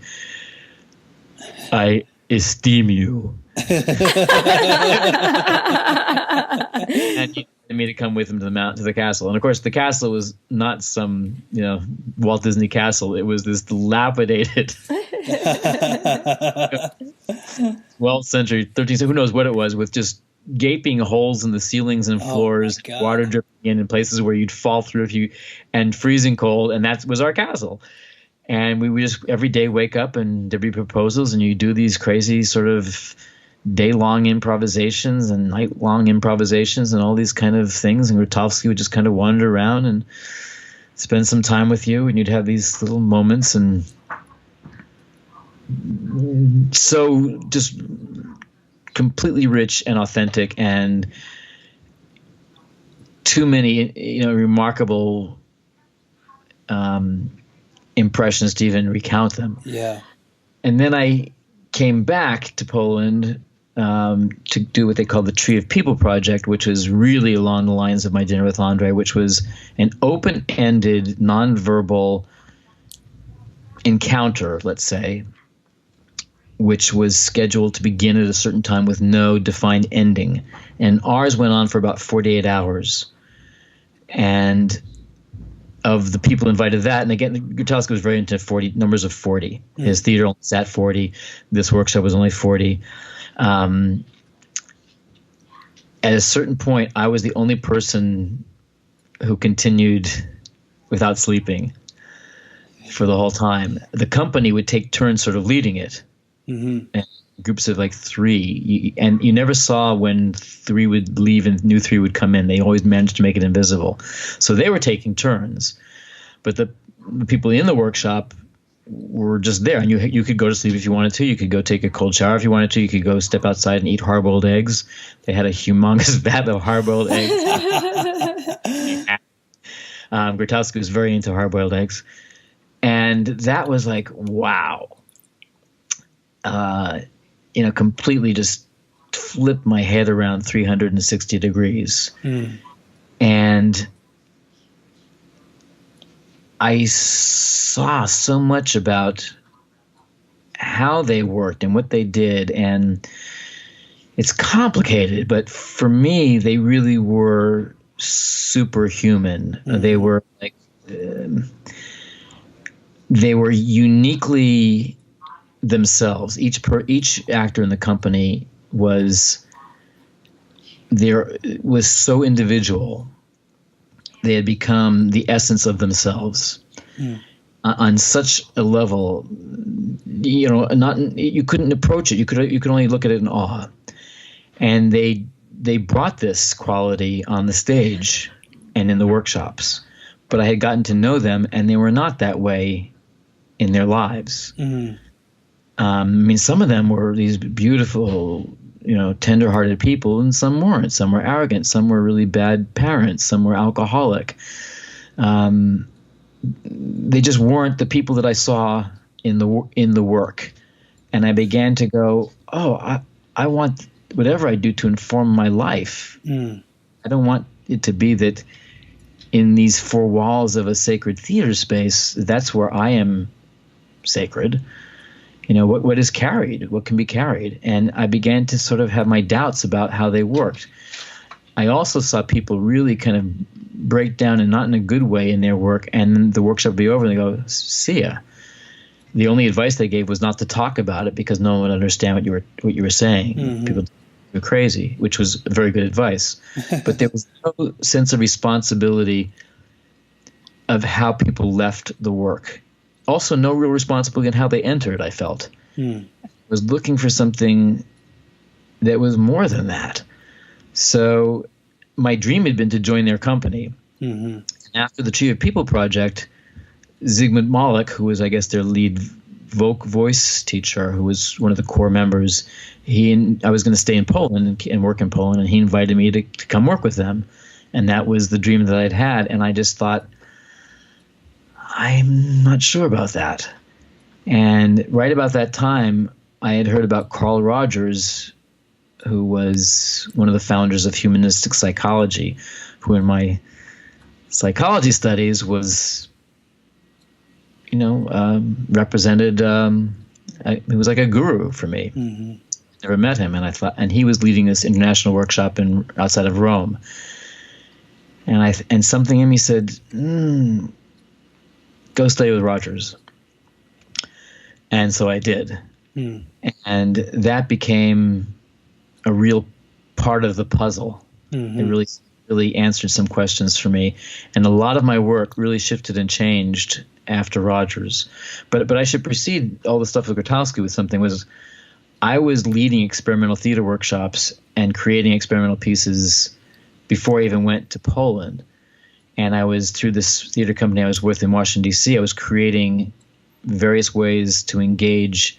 I esteem you. And he wanted me to come with him to the castle. And of course, the castle was not some, Walt Disney castle. It was this dilapidated 12th century, 13th century, who knows what it was, with just gaping holes in the ceilings and floors, water dripping in places where you'd fall through and freezing cold. And that was our castle. And we would just every day wake up and there'd be proposals, and you do these crazy sort of day-long improvisations and night-long improvisations and all these kind of things. And Grotowski would just kind of wander around and spend some time with you, and you'd have these little moments, and so just completely rich and authentic, and too many, remarkable impressions to even recount them. Yeah. And then I came back to Poland to do what they call the Tree of People project, which was really along the lines of My Dinner with Andre, which was an open-ended, nonverbal encounter, let's say, which was scheduled to begin at a certain time with no defined ending. And ours went on for about 48 hours. And of the people invited that, and again, Grotowski was very into numbers of 40. His theater only sat 40. This workshop was only 40. At a certain point, I was the only person who continued without sleeping for the whole time. The company would take turns sort of leading it. And groups of like 3, and you never saw when 3 would leave and new 3 would come in. They always managed to make it invisible. So they were taking turns, but the people in the workshop were just there, and you could go to sleep if you wanted to. You could go take a cold shower if you wanted to. You could go step outside and eat hard-boiled eggs. They had a humongous vat of hard-boiled eggs. Grotowski was very into hard-boiled eggs, and that was like, wow. Completely just flipped my head around 360 degrees. And I saw so much about how they worked and what they did. And it's complicated, but for me, they really were superhuman. They were like, they were uniquely themselves. Each actor in the company was so individual. They had become the essence of themselves on such a level. You couldn't approach it. You could only look at it in awe. And they brought this quality on the stage and in the workshops. But I had gotten to know them, and they were not that way in their lives. Some of them were these beautiful, tender-hearted people, and some weren't. Some were arrogant. Some were really bad parents. Some were alcoholic. They just weren't the people that I saw in the work. And I began to go, I want whatever I do to inform my life. I don't want it to be that in these 4 walls of a sacred theater space, that's where I am sacred. What is carried, what can be carried. And I began to sort of have my doubts about how they worked. I also saw people really kind of break down, and not in a good way, in their work, and then the workshop would be over and they go, see ya. The only advice they gave was not to talk about it because no one would understand what you were saying. People were crazy, which was very good advice. But there was no sense of responsibility of how people left the work. Also, no real responsibility in how they entered, I felt. I was looking for something that was more than that. So my dream had been to join their company. And after the Tree of People project, Zygmunt Malik, who was, I guess, their lead voice teacher, who was one of the core members, I was going to stay in Poland and work in Poland, and he invited me to come work with them. And that was the dream that I'd had. And I just thought, I'm not sure about that. And right about that time, I had heard about Carl Rogers, who was one of the founders of humanistic psychology, who in my psychology studies was, represented, he was like a guru for me. Never met him, and he was leading this international workshop outside of Rome. And something in me said, go stay with Rogers. And so I did. And that became a real part of the puzzle. It really answered some questions for me. And a lot of my work really shifted and changed after Rogers. But I should precede all the stuff with Grotowski with something. I was leading experimental theater workshops and creating experimental pieces before I even went to Poland. And I was, through this theater company I was with in Washington, D.C., I was creating various ways to engage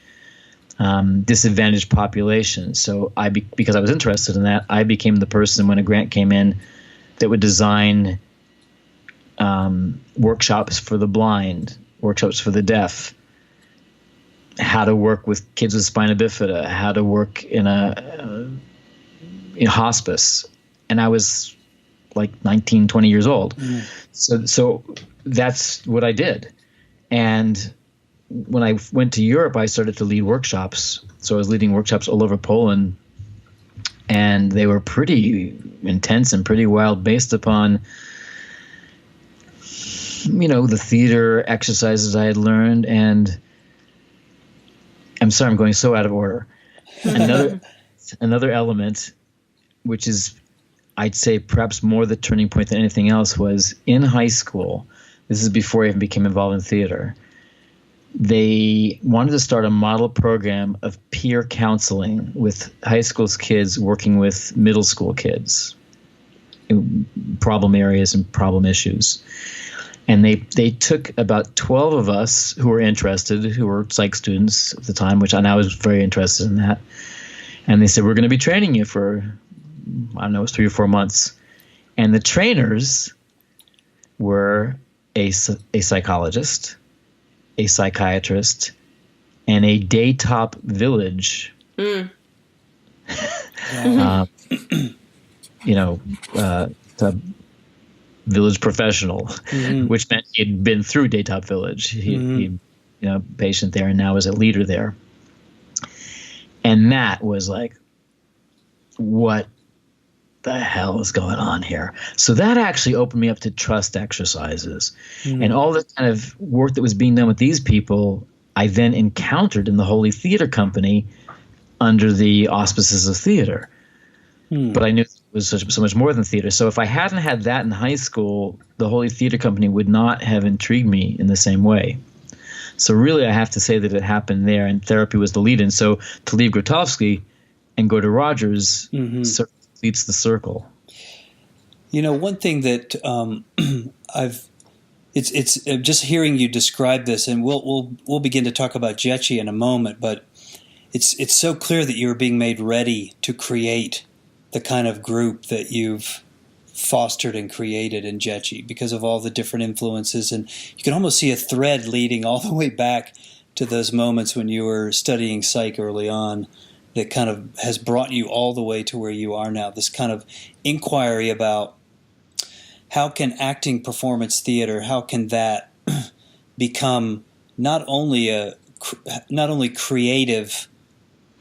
disadvantaged populations. So because I was interested in that, I became the person when a grant came in that would design workshops for the blind, workshops for the deaf, how to work with kids with spina bifida, how to work in hospice. And I was like 19, 20 years old. So that's what I did. And when I went to Europe, I started to lead workshops. So I was leading workshops all over Poland, and they were pretty intense and pretty wild, based upon, the theater exercises I had learned. And I'm sorry, I'm going so out of order. Another element, which is, I'd say, perhaps more the turning point than anything else, was in high school. This is before I even became involved in theater. They wanted to start a model program of peer counseling with high school kids working with middle school kids, problem areas and problem issues. And they took about 12 of us who were interested, who were psych students at the time, which I was very interested in that. And they said, we're going to be training you for, I don't know, it was 3 or 4 months. And the trainers were a psychologist, a psychiatrist, and a daytop village, village professional, which meant he had been through daytop village. He patient there, and now is a leader there. And that was like, what the hell is going on here? So that actually opened me up to trust exercises. And all the kind of work that was being done with these people, I then encountered in the Holy Theater Company under the auspices of theater. But I knew it was so much more than theater. So if I hadn't had that in high school, the Holy Theater Company would not have intrigued me in the same way. So really, I have to say that it happened there, and therapy was the lead in. So to leave Grotowski and go to Rogers completes the circle. One thing that it's just hearing you describe this, and we'll begin to talk about Dzieci in a moment, but it's so clear that you were being made ready to create the kind of group that you've fostered and created in Dzieci because of all the different influences. And you can almost see a thread leading all the way back to those moments when you were studying psych early on that kind of has brought you all the way to where you are now, this kind of inquiry about how can acting performance theater, how can that become not only creative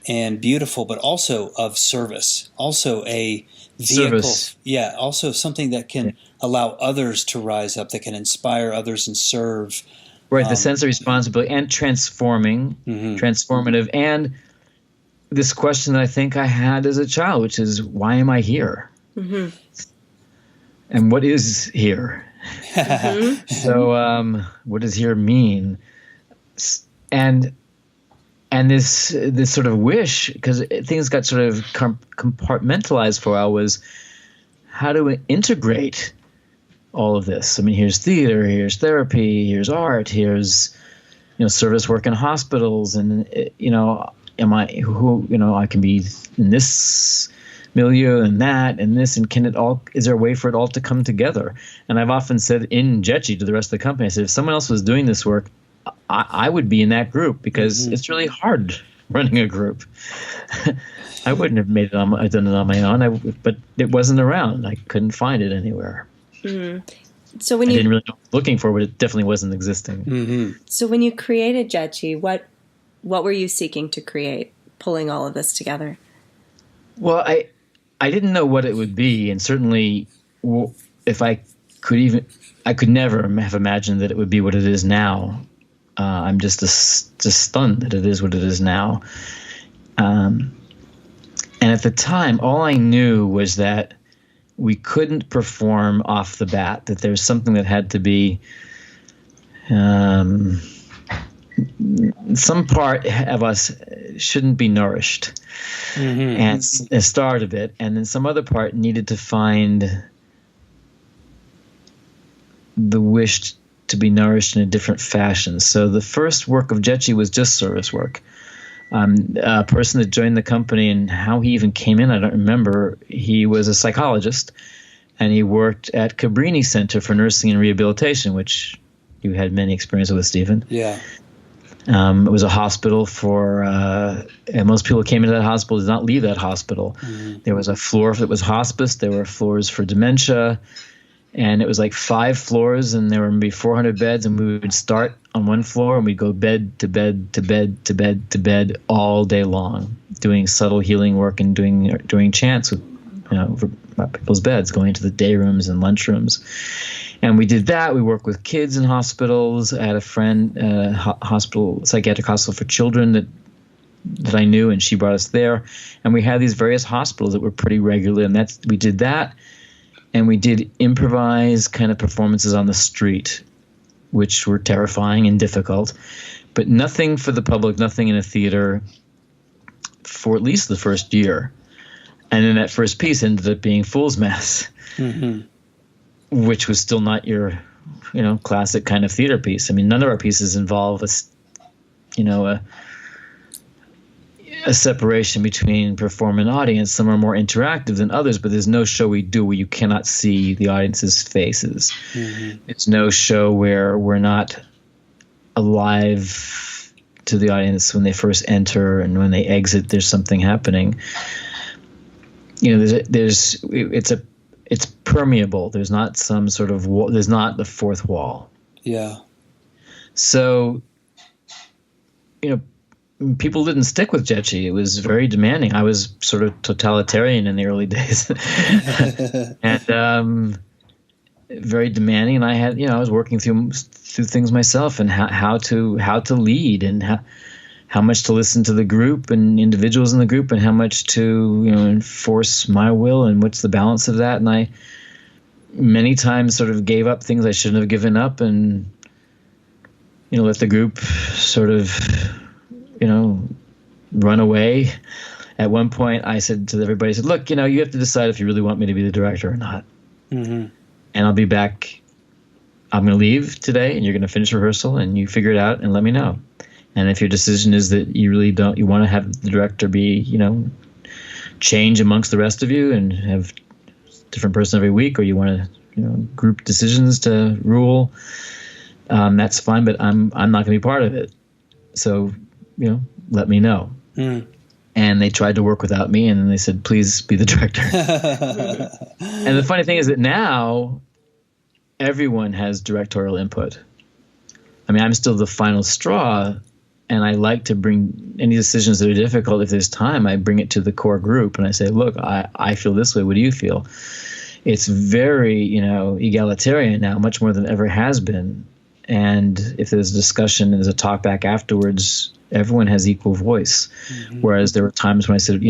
and beautiful, but also of service, also a vehicle. Service. Yeah, also something that can allow others to rise up, that can inspire others and serve. Right, the sense of responsibility and transformative, and this question that I think I had as a child, which is, why am I here? And what is here? So what does here mean? And this sort of wish, because things got sort of compartmentalized for a while, was how to integrate all of this. I mean, here's theater, here's therapy, here's art, here's service work in hospitals, and am I I can be in this milieu and that and this, and is there a way for it all to come together? And I've often said in Dzieci to the rest of the company, I said, if someone else was doing this work, I would be in that group, because it's really hard running a group. I wouldn't have done it on my own, but it wasn't around. I couldn't find it anywhere. So when I didn't really know what I was looking for, but it definitely wasn't existing. So when you created Dzieci, what were you seeking to create, pulling all of this together? Well, I didn't know what it would be, and certainly if I could never have imagined that it would be what it is now. I'm just stunned that it is what it is now. And at the time, all I knew was that we couldn't perform off the bat, that there's something that had to be some part of us shouldn't be nourished and starved of it, and then some other part needed to find the wish to be nourished in a different fashion. So the first work of Dzieci was just service work. A person that joined the company, and how he even came in, I don't remember. He was a psychologist, and he worked at Cabrini Center for Nursing and Rehabilitation, which you had many experiences with, Stephen. Yeah. It was a hospital for, and most people who came into that hospital did not leave that hospital. Mm-hmm. There was a floor that was hospice. There were floors for dementia. And it was like 5 floors, and there were maybe 400 beds, and we would start on one floor, and we'd go bed to bed to bed to bed to bed all day long, doing subtle healing work and doing chants with, over people's beds, going into the day rooms and lunch rooms. And we did that. We worked with kids in hospitals. I had a friend, psychiatric hospital for children that I knew, and she brought us there. And we had these various hospitals that were pretty regular, and we did that. And we did improvised kind of performances on the street, which were terrifying and difficult, but nothing for the public, nothing in a theater for at least the first year. And then that first piece ended up being Fool's Mass, mm-hmm. which was still not your, classic kind of theater piece. I mean, none of our pieces involve a separation between performer and audience. Some are more interactive than others, but there's no show we do where you cannot see the audience's faces. Mm-hmm. It's no show where we're not alive to the audience when they first enter, and when they exit, there's something happening. It's permeable. There's not some sort of wall. There's not the fourth wall. Yeah. So, people didn't stick with Dzieci. It was very demanding. I was sort of totalitarian in the early days, and very demanding. And I had, I was working through things myself, and how to lead, and how much to listen to the group and individuals in the group, and how much to enforce my will, and what's the balance of that. And I many times sort of gave up things I shouldn't have given up, and let the group sort of run away. At one point, I said to everybody, look, you have to decide if you really want me to be the director or not. Mm-hmm. And I'll be back. I'm going to leave today, and you're going to finish rehearsal, and you figure it out and let me know. And if your decision is that you really don't, you want to have the director be, change amongst the rest of you and have a different person every week, or you want to, group decisions to rule, that's fine, but I'm not going to be part of it. So, let me know. Mm. And they tried to work without me, and then they said, please be the director. And the funny thing is that now everyone has directorial input. I mean, I'm still the final straw, and I like to bring any decisions that are difficult. If there's time, I bring it to the core group, and I say, look, I feel this way. What do you feel? It's very, egalitarian now, much more than ever has been. And if there's a discussion and there's a talk back afterwards, everyone has equal voice. Mm-hmm. Whereas there were times when I said,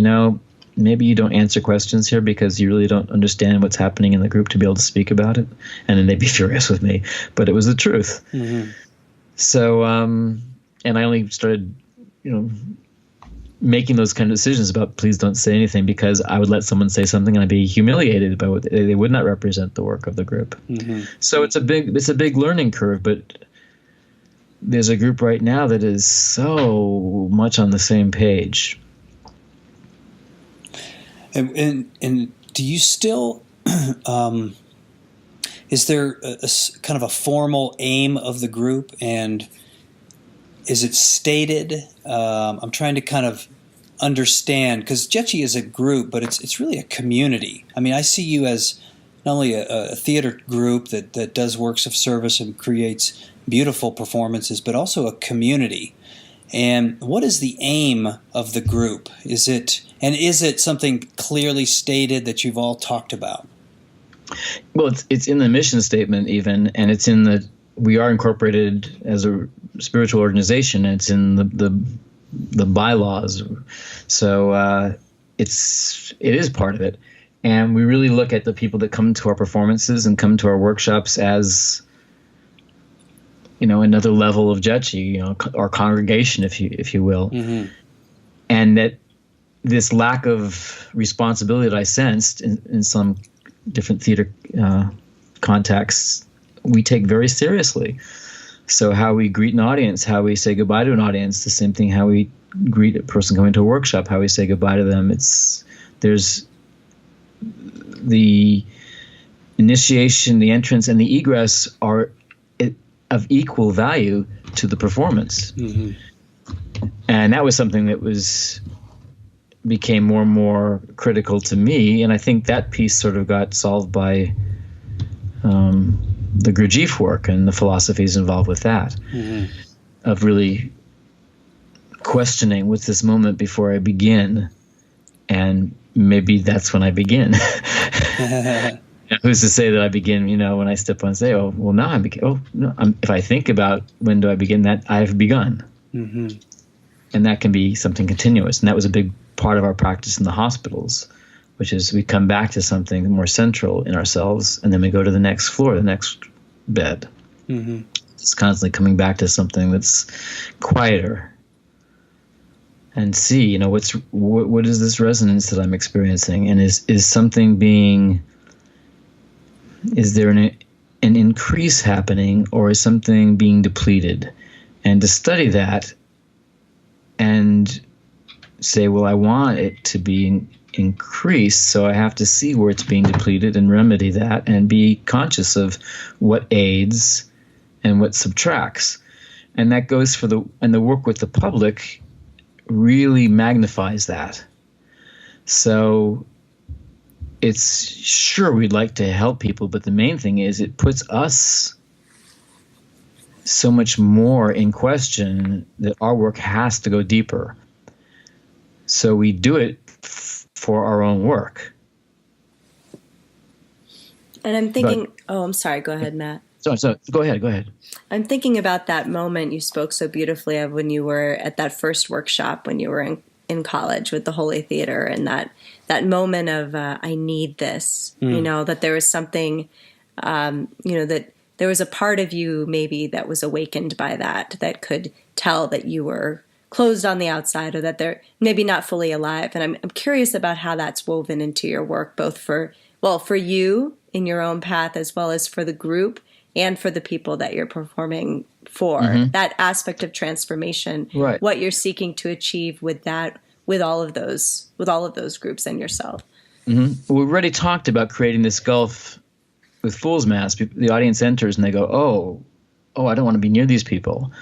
maybe you don't answer questions here because you really don't understand what's happening in the group to be able to speak about it. And then they'd be furious with me. But it was the truth. Mm-hmm. So, and I only started, making those kind of decisions about please don't say anything, because I would let someone say something and I'd be humiliated by what they would not represent the work of the group. Mm-hmm. So it's a big learning curve, but there's a group right now that is so much on the same page. And do you still, is there a kind of a formal aim of the group, and is it stated? I'm trying to kind of understand, because Dzieci is a group, but it's really a community. I mean, I see you as not only a theater group that does works of service and creates beautiful performances, but also a community. And what is the aim of the group? Is it something clearly stated that you've all talked about? Well, it's in the mission statement even, and it's in we are incorporated as a spiritual organization, and it's in the bylaws. So it is part of it. And we really look at the people that come to our performances and come to our workshops as, another level of Dzieci, our congregation, if you will. Mm-hmm. And that this lack of responsibility that I sensed in some different theater contexts we take very seriously. So how we greet an audience, how we say goodbye to an audience, the same thing how we greet a person coming to a workshop, how we say goodbye to them. There's the initiation, the entrance, and the egress are of equal value to the performance. Mm-hmm. And that was something that became more and more critical to me. And I think that piece sort of got solved by the Gurdjieff work and the philosophies involved with that, mm-hmm. of really questioning what's this moment before I begin, and maybe that's when I begin. Who's to say that I begin, when I step on and say, oh, well, now if I think about when do I begin, that I've begun. Mm-hmm. And that can be something continuous. And that was a big part of our practice in the hospitals, which is we come back to something more central in ourselves, and then we go to the next floor, the next bed. Mm-hmm. It's constantly coming back to something that's quieter, and see, what is this resonance that I'm experiencing, and is there an increase happening, or is something being depleted? And to study that and say, well, I want it to be increased, so I have to see where it's being depleted and remedy that, and be conscious of what aids and what subtracts. And that goes and the work with the public really magnifies that. So it's sure we'd like to help people, but the main thing is it puts us so much more in question that our work has to go deeper. So we do it for our own work. And I'm thinking, I'm sorry, go ahead, Matt. So go ahead. I'm thinking about that moment you spoke so beautifully of when you were at that first workshop when you were in college with the Holy Theater, and that moment of I need this, that there was something, that there was a part of you maybe that was awakened by that could tell that you were closed on the outside, or that they're maybe not fully alive. And I'm curious about how that's woven into your work, both for you in your own path, as well as for the group and for the people that you're performing for. Mm-hmm. That aspect of transformation, right. What you're seeking to achieve with that, with all of those groups and yourself. Mm-hmm. Well, we've already talked about creating this gulf with Fool's Mass. The audience enters and they go, oh, I don't want to be near these people.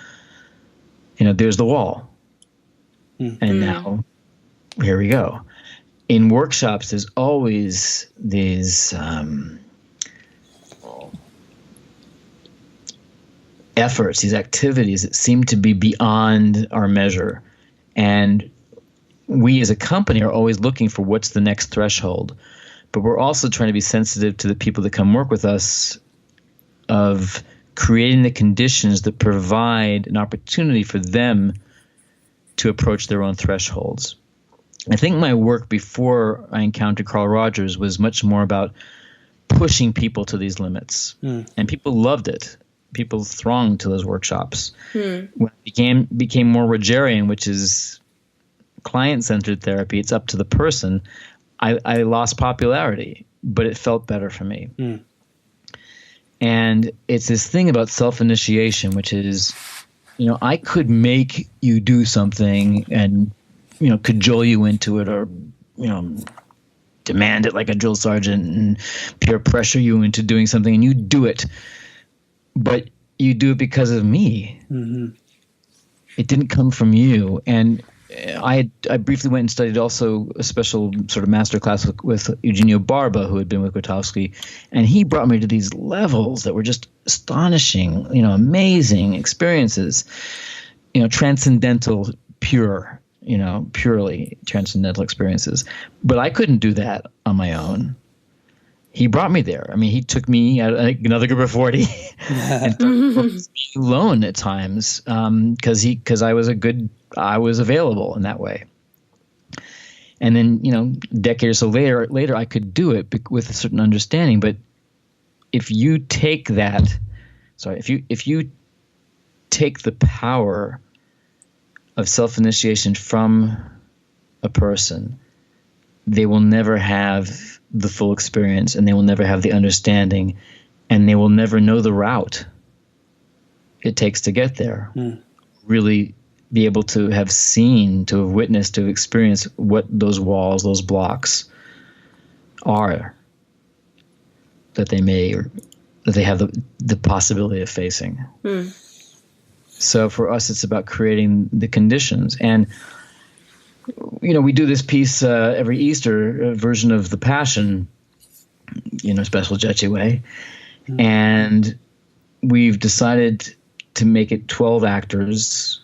There's the wall. Mm-hmm. And now, here we go. In workshops, there's always these efforts, these activities that seem to be beyond our measure. And we as a company are always looking for what's the next threshold. But we're also trying to be sensitive to the people that come work with us, of creating the conditions that provide an opportunity for them to approach their own thresholds. I think my work before I encountered Carl Rogers was much more about pushing people to these limits. And people loved it. People thronged to those workshops. When it became more Rogerian, which is client-centered therapy, it's up to the person, I lost popularity, but it felt better for me. And it's this thing about self-initiation, which is, I could make you do something and, cajole you into it, or, demand it like a drill sergeant and peer pressure you into doing something, and you do it. But you do it because of me. Mm-hmm. It didn't come from you. And I briefly went and studied also a special sort of master class with Eugenio Barba, who had been with Grotowski, and he brought me to these levels that were just astonishing, amazing experiences, transcendental, pure, purely transcendental experiences. But I couldn't do that on my own. He brought me there. I mean, he took me at another group of 40 and took me alone at times because I was available in that way. And then, a decade or so later, I could do it with a certain understanding. But if you take if you take the power of self-initiation from a person, they will never have the full experience, and they will never have the understanding, and they will never know the route it takes to get there. Really be able to have seen, to have witnessed, to have experienced what those walls, those blocks are that they may, or that they have the possibility of facing. So for us, it's about creating the conditions. And, we do this piece every Easter, a version of The Passion, special Dzieci way. And we've decided to make it 12 actors,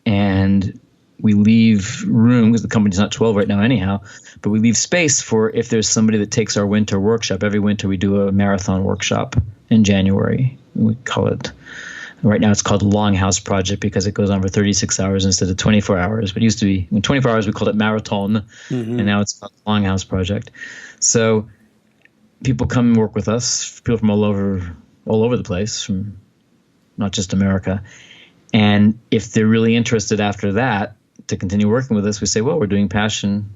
and we leave room, because the company's not 12 right now anyhow, but we leave space for if there's somebody that takes our winter workshop. Every winter we do a marathon workshop in January. We call it, right now it's called Longhouse Project because it goes on for 36 hours instead of 24 hours. But it used to be, in 24 hours we called it Marathon, and now it's called Longhouse Project. So people come and work with us, people from all over the place, from not just America. And if they're really interested after that to continue working with us, we say, well, we're doing Passion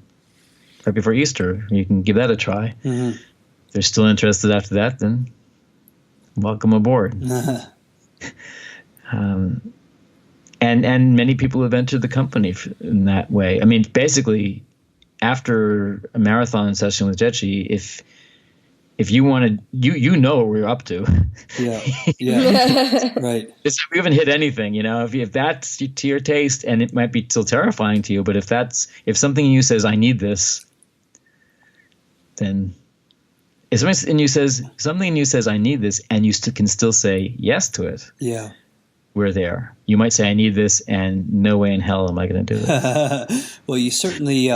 right before Easter. You can give that a try. If they're still interested after that, then welcome aboard. And many people have entered the company in that way. I mean, basically, after a marathon session with Dzieci, if you wanted, you know what we're up to. Yeah, right. We haven't hit anything, if that's to your taste, and it might be still terrifying to you, but if something in you says, I need this, then if something in you says, I need this, and you can still say yes to it. Yeah. We're there. You might say, I need this, and no way in hell am I going to do this. Well, you certainly,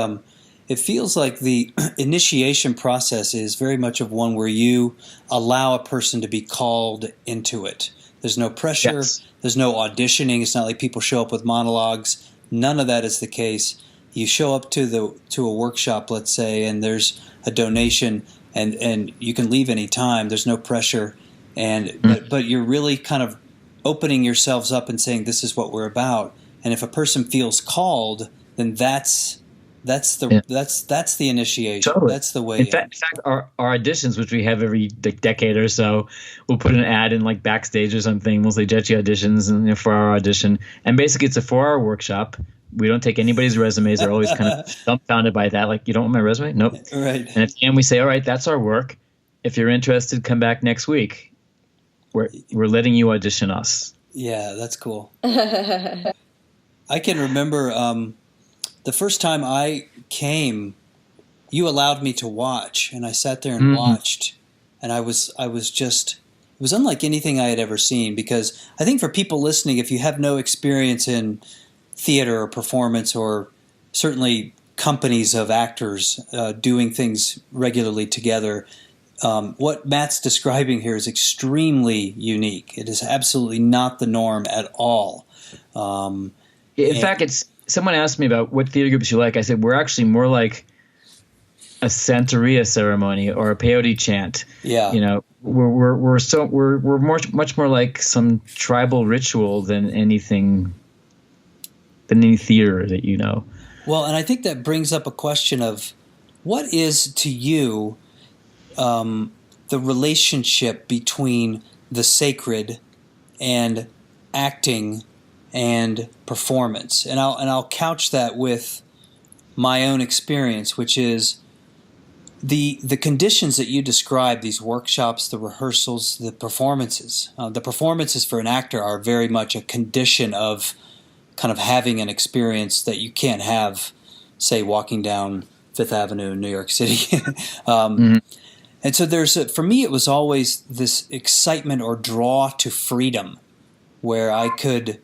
it feels like the initiation process is very much of one where you allow a person to be called into it. There's no pressure. Yes. There's no auditioning. It's not like people show up with monologues. None of that is the case. You show up to a workshop, let's say, and there's a donation, and you can leave any time. There's no pressure, but you're really kind of opening yourselves up and saying, this is what we're about. And if a person feels called, then that's the initiation. Totally. That's the way. In fact, our auditions, which we have every decade or so, we'll put an ad in like Backstage or something. We'll say Dzieci auditions, and for our audition, and basically it's a 4-hour workshop. We don't take anybody's resumes. They're always kind of dumbfounded by that. Like, you don't want my resume? Nope. Right. And at the end we say, all right, that's our work. If you're interested, come back next week. We're letting you audition us. Yeah, that's cool. I can remember the first time I came, you allowed me to watch, and I sat there and watched, and I was just, it was unlike anything I had ever seen, because I think for people listening, if you have no experience in theater or performance, or certainly companies of actors doing things regularly together, what Matt's describing here is extremely unique. It is absolutely not the norm at all. In fact, someone asked me about what theater groups you like. I said, we're actually more like a Santeria ceremony or a peyote chant. Yeah. We're much more like some tribal ritual than any theater that you know. Well, and I think that brings up a question of what is to you the relationship between the sacred and acting and performance, and I'll couch that with my own experience, which is the conditions that you describe, these workshops, the rehearsals, the performances. The performances for an actor are very much a condition of kind of having an experience that you can't have, say, walking down Fifth Avenue in New York City. And so for me, it was always this excitement or draw to freedom, where I could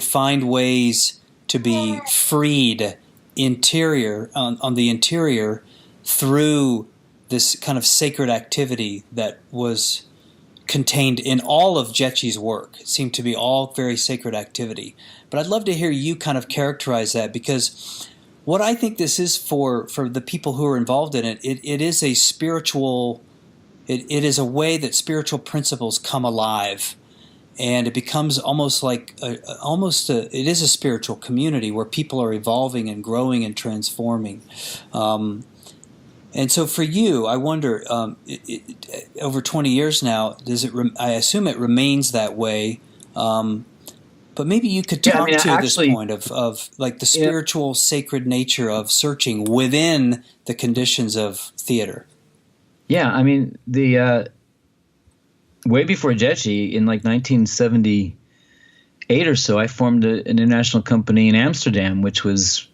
find ways to be freed on the interior through this kind of sacred activity that was contained in all of Dzieci's work. It seemed to be all very sacred activity. But I'd love to hear you kind of characterize that, because what I think this is for the people who are involved in it, it is a spiritual, it is a way that spiritual principles come alive, and it becomes almost like it is a spiritual community where people are evolving and growing and transforming. And so for you, I wonder, over 20 years now, I assume it remains that way. But maybe you could talk this point of like the spiritual sacred nature of searching within the conditions of theater. Yeah, I mean, the way before Dzieci, in like 1978 or so, I formed an international company in Amsterdam, which was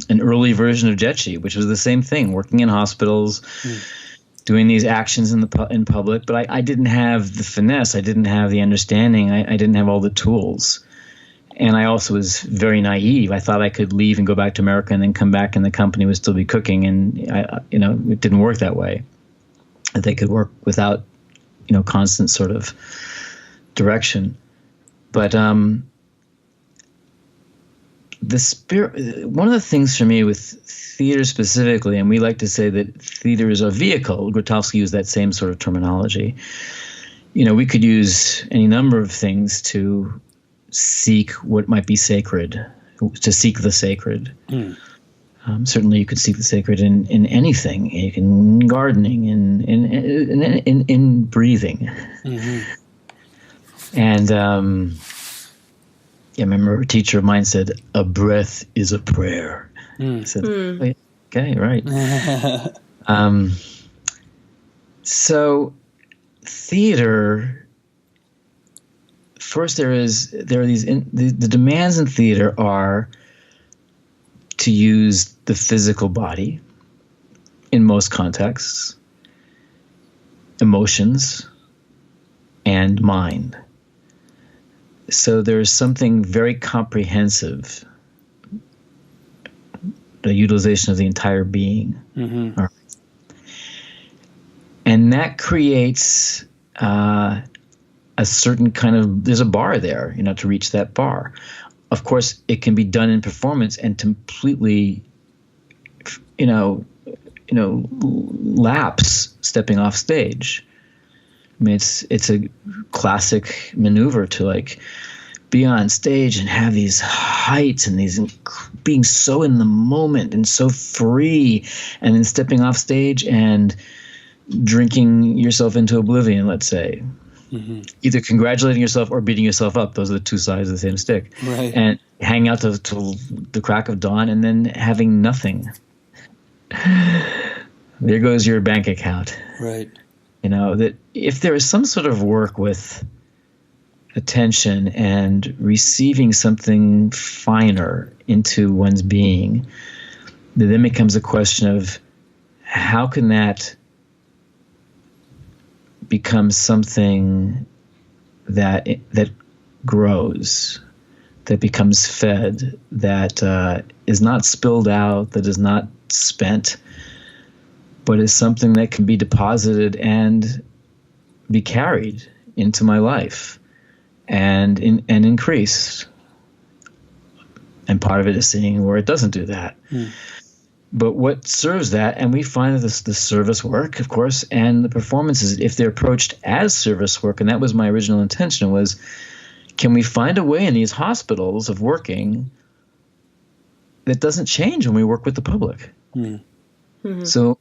an early version of Dzieci, which was the same thing, working in hospitals, doing these actions in public. But I didn't have the finesse. I didn't have the understanding. I didn't have all the tools. And I also was very naive. I thought I could leave and go back to America and then come back and the company would still be cooking. And, it didn't work that way. That they could work without, constant sort of direction. But the spirit, one of the things for me with theater specifically, and we like to say that theater is a vehicle. Grotowski used that same sort of terminology. We could use any number of things to seek what might be sacred, to seek the sacred. Certainly you could seek the sacred in anything. You can gardening, in breathing. And I remember a teacher of mine said, "A breath is a prayer." I said, "Okay, right." So theater, first there are these the demands in theater are to use the physical body in most contexts, emotions, and mind. So there's something very comprehensive, the utilization of the entire being. And that creates a certain kind of, there's a bar there, to reach that bar. Of course, it can be done in performance and completely, lapse stepping off stage. I mean, it's a classic maneuver to like be on stage and have these heights and these being so in the moment and so free, and then stepping off stage and drinking yourself into oblivion, let's say. Either congratulating yourself or beating yourself up. Those are the two sides of the same stick. Right. And hang out till the crack of dawn and then having nothing. There goes your bank account. Right. That if there is some sort of work with attention and receiving something finer into one's being, then becomes a question of how can that become something that grows, that becomes fed, that is not spilled out, that is not spent, but is something that can be deposited and be carried into my life and increased. And part of it is seeing where it doesn't do that. But what serves that, and we find that the service work, of course, and the performances, if they're approached as service work, and that was my original intention, was can we find a way in these hospitals of working that doesn't change when we work with the public? So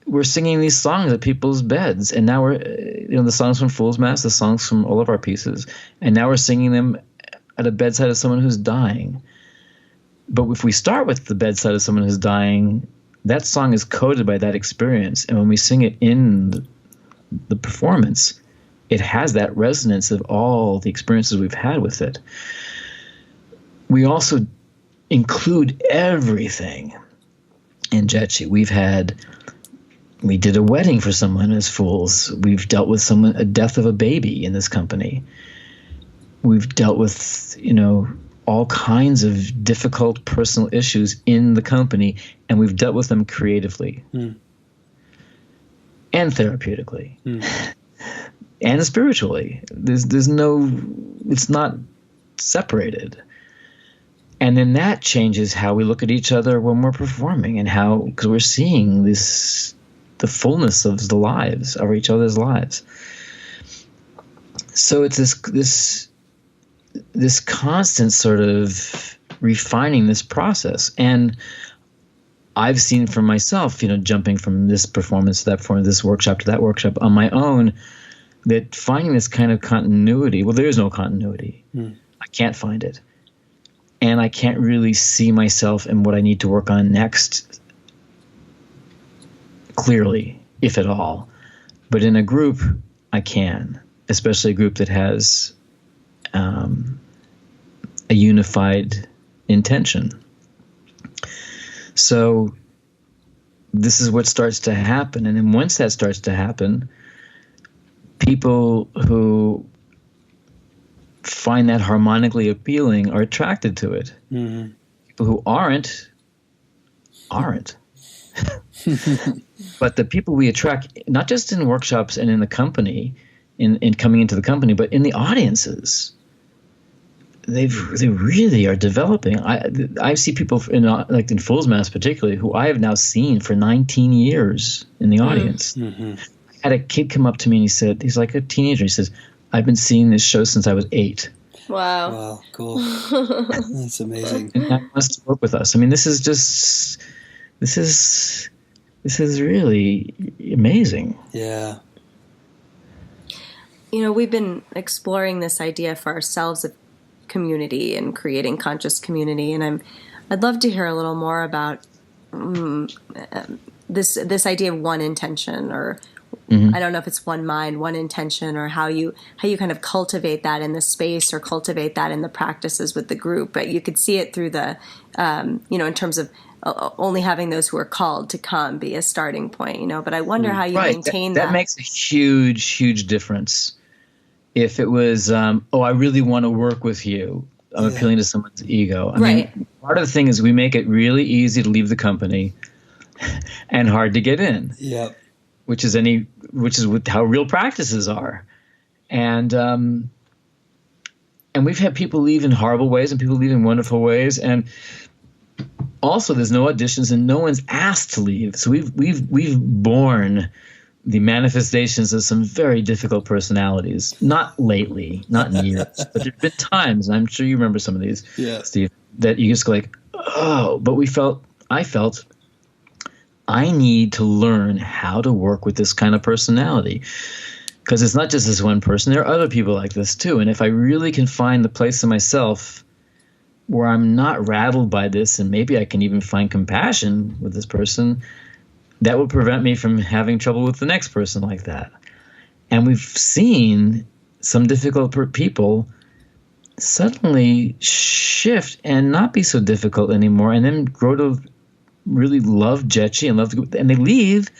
we're singing these songs at people's beds, and now we're, the songs from Fool's Mass, the songs from all of our pieces, and now we're singing them at a bedside of someone who's dying. But if we start with the bedside of someone who's dying, that song is coded by that experience. And when we sing it in the performance, it has that resonance of all the experiences we've had with it. We also include everything in Dzieci. We did a wedding for someone as Fools. We've dealt with a death of a baby in this company. We've dealt with, all kinds of difficult personal issues in the company, and we've dealt with them creatively and therapeutically and spiritually. It's not separated. And then that changes how we look at each other when we're performing, and because we're seeing the fullness of each other's lives. So it's this constant sort of refining this process. And I've seen for myself, jumping from this performance to that performance, this workshop to that workshop on my own, that finding this kind of continuity, well, there is no continuity. I can't find it. And I can't really see myself and what I need to work on next clearly, if at all. But in a group, I can, especially a group that has a unified intention. So this is what starts to happen. And then once that starts to happen, people who find that harmonically appealing are attracted to it. Mm-hmm. People who aren't. But the people we attract, not just in workshops and in the company, in coming into the company, but in the audiences, they really are developing. I see people in Fools Mass particularly, who I have now seen for 19 years in the audience. Mm-hmm. I had a kid come up to me and he's like a teenager. He says, "I've been seeing this show since I was 8." Wow. Wow, cool. That's amazing. And that wants to work with us. I mean, this is really amazing. Yeah. We've been exploring this idea for ourselves of community and creating conscious community, and I'd love to hear a little more about this idea of one intention, or I don't know if it's one mind, one intention, or how you kind of cultivate that in the space or cultivate that in the practices with the group. But you could see it through the, in terms of only having those who are called to come be a starting point, But I wonder how you maintain that. That makes a huge, huge difference. If it was, I really want to work with you, I'm appealing to someone's ego. I mean, part of the thing is we make it really easy to leave the company and hard to get in. Yep. Which is how real practices are. And we've had people leave in horrible ways and people leave in wonderful ways. And also there's no auditions and no one's asked to leave. So we've borne the manifestations of some very difficult personalities. Not lately, not in years, but there've been times, and I'm sure you remember some of these, Steve, that you just go like, oh, but I felt I need to learn how to work with this kind of personality, because it's not just this one person. There are other people like this too. And if I really can find the place in myself where I'm not rattled by this, and maybe I can even find compassion with this person, that will prevent me from having trouble with the next person like that. And we've seen some difficult people suddenly shift and not be so difficult anymore, and then grow to really love Dzieci and love the group, and they leave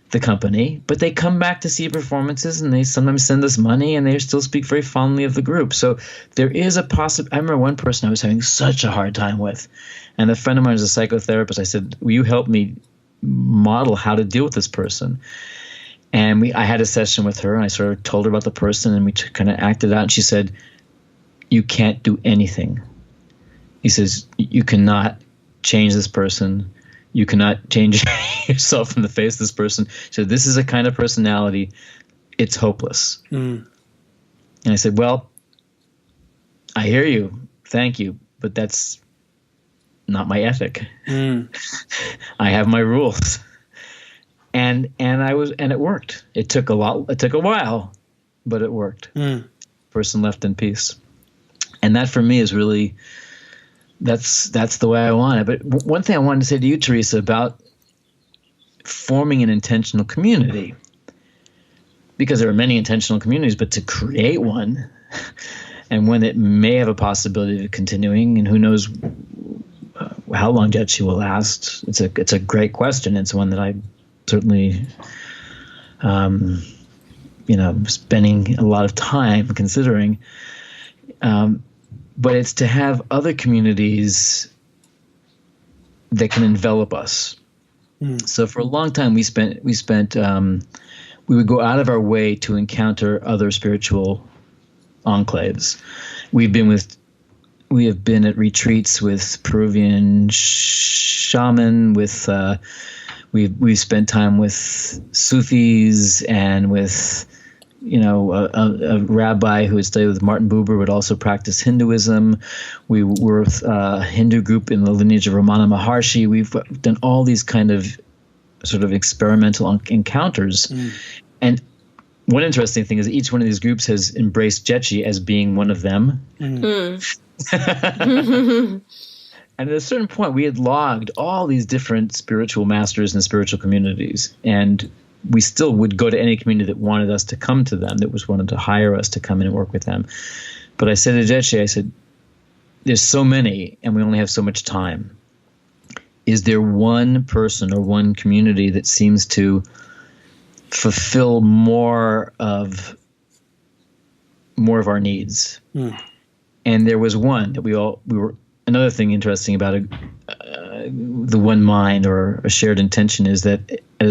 the company, but they come back to see performances, and they sometimes send us money, and they still speak very fondly of the group. So there is a I remember one person I was having such a hard time with, and a friend of mine was a psychotherapist. I said, "Will you help me model how to deal with this person?" And I had a session with her, and I sort of told her about the person, and we kind of acted out. And she said, "You can't do anything." He says, "You cannot change this person. You cannot change yourself from the face of this person." She said, "This is a kind of personality. It's hopeless." And I said, "Well, I hear you. Thank you. But that's not my ethic. I have my rules." And it worked. It took a while, but it worked. Person left in peace. And that for me is really, that's the way I want it. But one thing I wanted to say to you, Teresa, about forming an intentional community, because there are many intentional communities, but to create one, and one that may have a possibility of continuing, and who knows how long Dzieci will last. It's a great question. It's one that I certainly, spending a lot of time considering. But it's to have other communities that can envelop us. So for a long time, we would go out of our way to encounter other spiritual enclaves. We have been at retreats with Peruvian shaman, we've spent time with Sufis and with a rabbi who had studied with Martin Buber would also practice Hinduism. We were a Hindu group in the lineage of Ramana Maharshi. We've done all these kind of sort of experimental encounters. And one interesting thing is each one of these groups has embraced Dzieci as being one of them. And at a certain point, we had logged all these different spiritual masters and spiritual communities. And we still would go to any community that wanted us to come to them, that wanted to hire us to come in and work with them. But I said to Dzieci, I said, there's so many and we only have so much time. Is there one person or one community that seems to fulfill more of our needs? And there was one that we were. Another thing interesting about the one mind or a shared intention is that at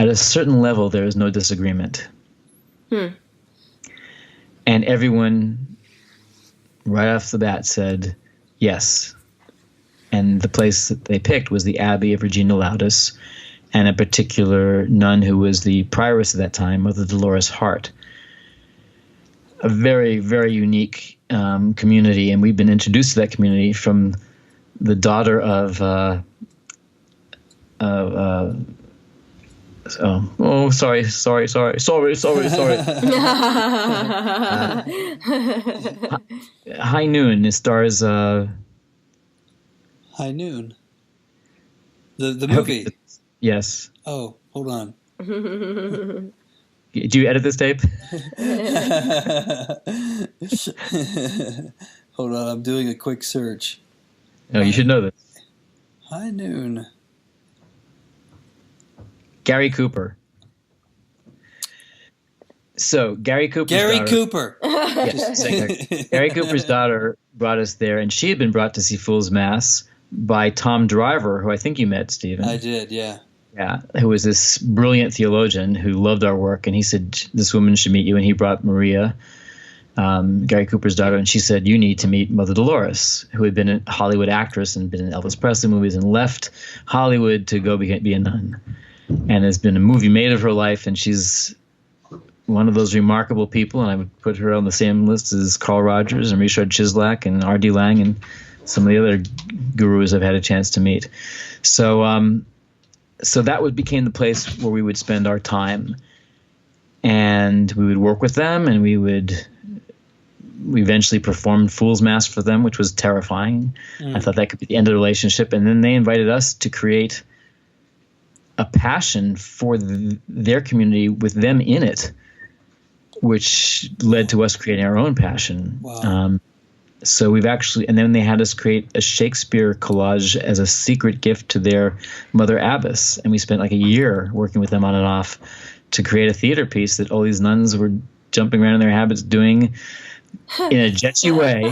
a certain level there is no disagreement. And everyone right off the bat said yes. And the place that they picked was the Abbey of Regina Laudis, and a particular nun who was the prioress at that time, Mother Dolores Hart. A very, very unique community, and we've been introduced to that community from the daughter of sorry. High Noon. It stars High Noon. The movie. Yes. Oh, hold on. Do you edit this tape? Hold on, I'm doing a quick search. No, you should know this. High Noon. Gary Cooper. So Gary Cooper's Gary daughter, Cooper. Yes, Gary Cooper's daughter brought us there, and she had been brought to see Fool's Mass by Tom Driver, who I think you met, Stephen. I did, yeah. Yeah, who was this brilliant theologian who loved our work, and he said, this woman should meet you, and he brought Maria, Gary Cooper's daughter, and she said, you need to meet Mother Dolores, who had been a Hollywood actress and been in Elvis Presley movies and left Hollywood to go be a nun. And there's been a movie made of her life, and she's one of those remarkable people, and I would put her on the same list as Carl Rogers and Ryszard Cieslak and R.D. Lang and some of the other gurus I've had a chance to meet. So that became the place where we would spend our time, and we would work with them, and we eventually performed Fool's Mass for them, which was terrifying. I thought that could be the end of the relationship. And then they invited us to create a passion for their community with them in it, which led to us creating our own passion. Wow. So and then they had us create a Shakespeare collage as a secret gift to their mother abbess. And we spent like a year working with them on and off to create a theater piece that all these nuns were jumping around in their habits doing in a Dzieci way.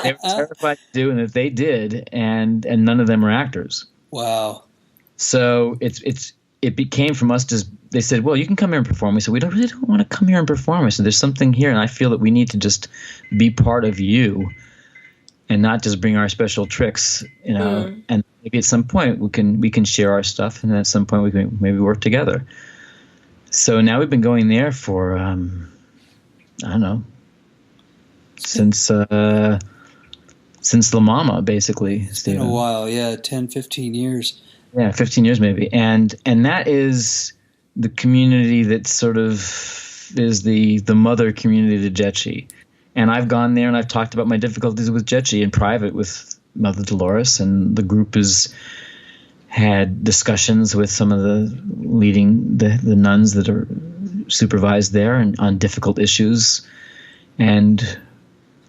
They were terrified to do, and that they did, and none of them were actors. Wow. So it became from us just, they said, well, you can come here and perform. We said, we don't want to come here and perform. I said, there's something here, and I feel that we need to just be part of you and not just bring our special tricks, and maybe at some point we can share our stuff, and at some point we can maybe work together. So now we've been going there for, I don't know, since La Mama, basically. It's been a while, yeah, 10, 15 years. Yeah, 15 years maybe. And that is the community that sort of is the mother community to Dzieci. And I've gone there and I've talked about my difficulties with Dzieci in private with Mother Dolores, and the group has had discussions with some of the the nuns that are supervised there and on difficult issues. And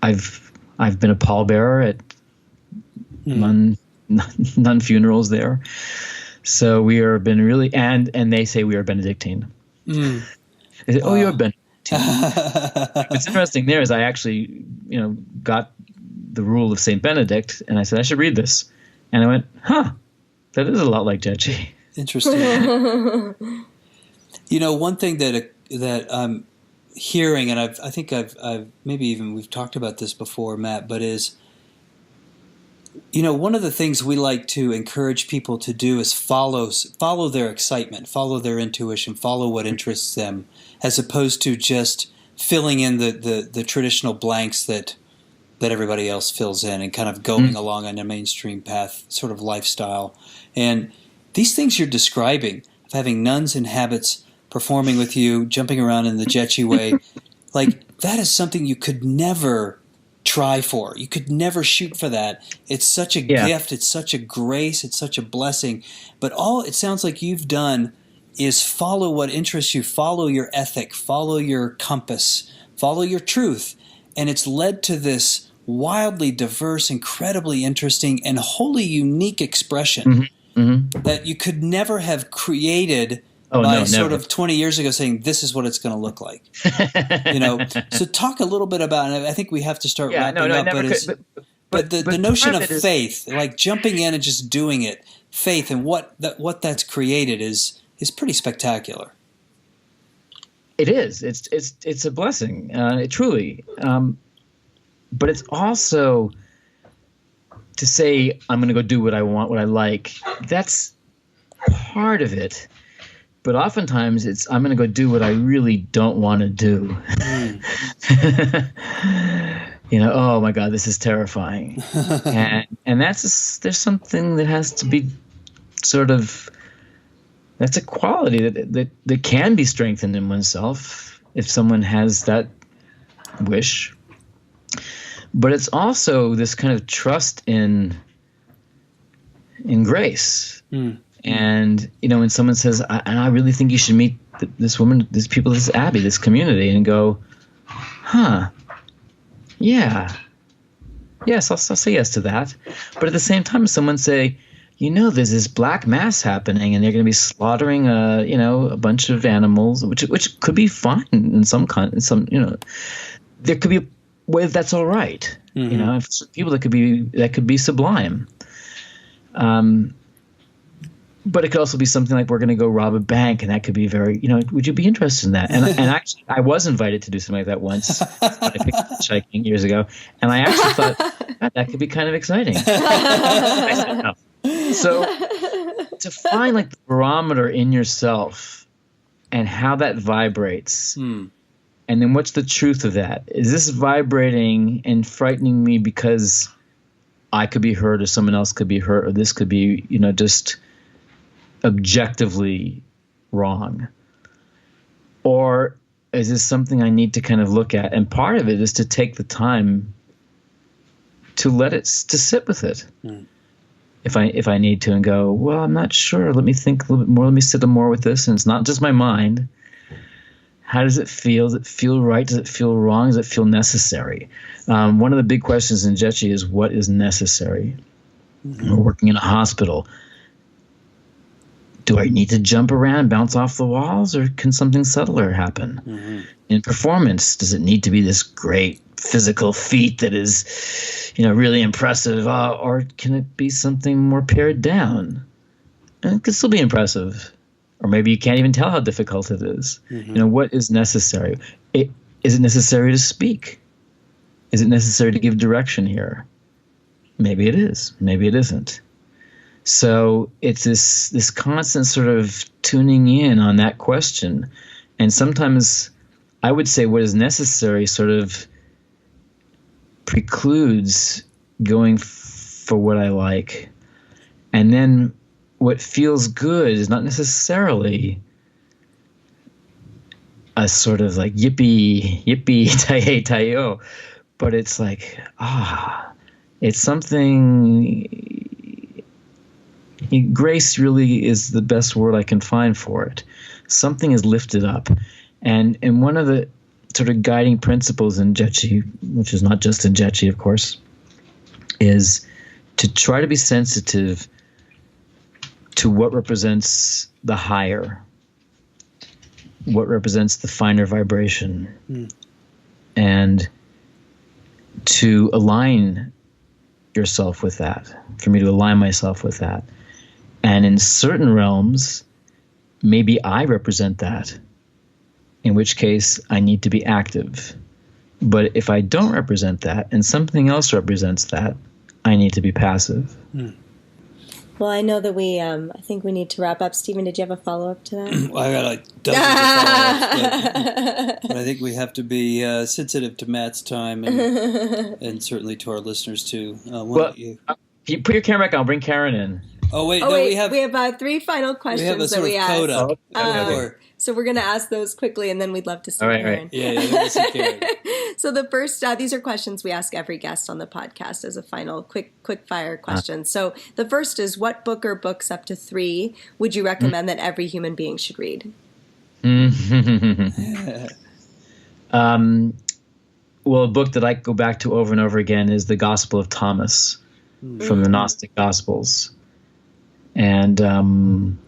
I've been a pallbearer at nun funerals there. So we are been really, and they say we are Benedictine. They say, oh, you're Benedictine. What's interesting there is I actually, got the rule of St. Benedict, and I said, I should read this. And I went, that is a lot like Dzieci. Interesting. One thing that I'm hearing, and I think I've maybe even we've talked about this before, Matt, but is One of the things we like to encourage people to do is follow their excitement, follow their intuition, follow what interests them, as opposed to just filling in the traditional blanks that everybody else fills in and kind of going along on a mainstream path sort of lifestyle. And these things you're describing, of having nuns in habits performing with you, jumping around in the Dzieci way, like that is something you could never try for. You could never shoot for that. It's such a gift. It's such a grace. It's such a blessing. But all it sounds like you've done is follow what interests you, follow your ethic, follow your compass, follow your truth. And it's led to this wildly diverse, incredibly interesting, and wholly unique expression that you could never have created sort of 20 years ago saying, this is what it's going to look like. So talk a little bit about it. I think we have to start wrapping up. But the notion of faith, like jumping in and just doing it, faith and what that's created is pretty spectacular. It is. It's a blessing, truly. But it's also to say, I'm going to go do what I want, what I like. That's part of it. But oftentimes it's, I'm going to go do what I really don't want to do. Oh my God, this is terrifying. and there's something that has to be sort of, that's a quality that can be strengthened in oneself if someone has that wish. But it's also this kind of trust in grace. And, when someone says, I really think you should meet this woman, these people, this abbey, this community, and go, yeah, yes, I'll say yes to that. But at the same time, someone say, there's this black mass happening, and they're going to be slaughtering, a bunch of animals, which could be fine in some there could be a way that's all right. For people that could be sublime. But it could also be something like, we're going to go rob a bank, and that could be very, would you be interested in that? And actually, I was invited to do something like that once. I picked up hitchhiking years ago, and I actually thought that could be kind of exciting. I said no. So to find like the barometer in yourself and how that vibrates, and then what's the truth of that? Is this vibrating and frightening me because I could be hurt, or someone else could be hurt, or this could be, just objectively wrong? Or is this something I need to kind of look at? And part of it is to take the time to to sit with it. If I need to, and go, well, I'm not sure. Let me think a little bit more. Let me sit more with this. And it's not just my mind. How does it feel? Does it feel right? Does it feel wrong? Does it feel necessary? One of the big questions in Dzieci is, what is necessary? We're working in a hospital. Do I need to jump around, bounce off the walls, or can something subtler happen? In performance, does it need to be this great physical feat that is, really impressive, or can it be something more pared down? And it could still be impressive, or maybe you can't even tell how difficult it is. What is necessary? Is it necessary to speak? Is it necessary to give direction here? Maybe it is. Maybe it isn't. So it's this constant sort of tuning in on that question. And sometimes I would say what is necessary sort of precludes going for what I like. And then what feels good is not necessarily a sort of like yippee, taye, tayo, but it's like, it's something. Grace really is the best word I can find for it. Something is lifted up. And one of the sort of guiding principles in Dzieci, which is not just in Dzieci, of course, is to try to be sensitive to what represents the higher, what represents the finer vibration, and to align yourself with that, for me to align myself with that. And in certain realms, maybe I represent that, in which case I need to be active. But if I don't represent that and something else represents that, I need to be passive. Well, I know that I think we need to wrap up. Stephen, did you have a follow-up to that? Well, I got like dozens of follow-ups, but I think we have to be sensitive to Matt's time and certainly to our listeners too. You put your camera back on. I'll bring Karen in. Oh wait, we have 3 final questions that we asked. Coda. So we're going to ask those quickly, and then we'd love to see Karen. Right. Yeah, let's see Karen. So the first, these are questions we ask every guest on the podcast as a final quick fire question. So the first is, what book or books up to 3 would you recommend that every human being should read? Well, a book that I go back to over and over again is the Gospel of Thomas from the Gnostic Gospels. And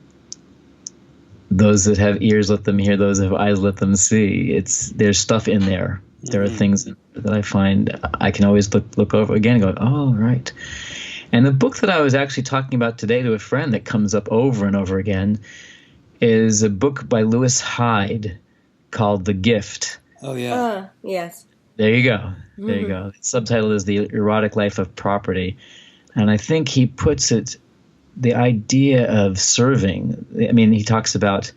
those that have ears, let them hear. Those that have eyes, let them see. There's stuff in there. There are things that I find I can always look over again and go, oh, right. And the book that I was actually talking about today to a friend that comes up over and over again is a book by Lewis Hyde called The Gift. Oh, yeah. Yes. There you go. There you go. The subtitle is The Erotic Life of Property. And I think he puts it, the idea of serving, I mean, he talks about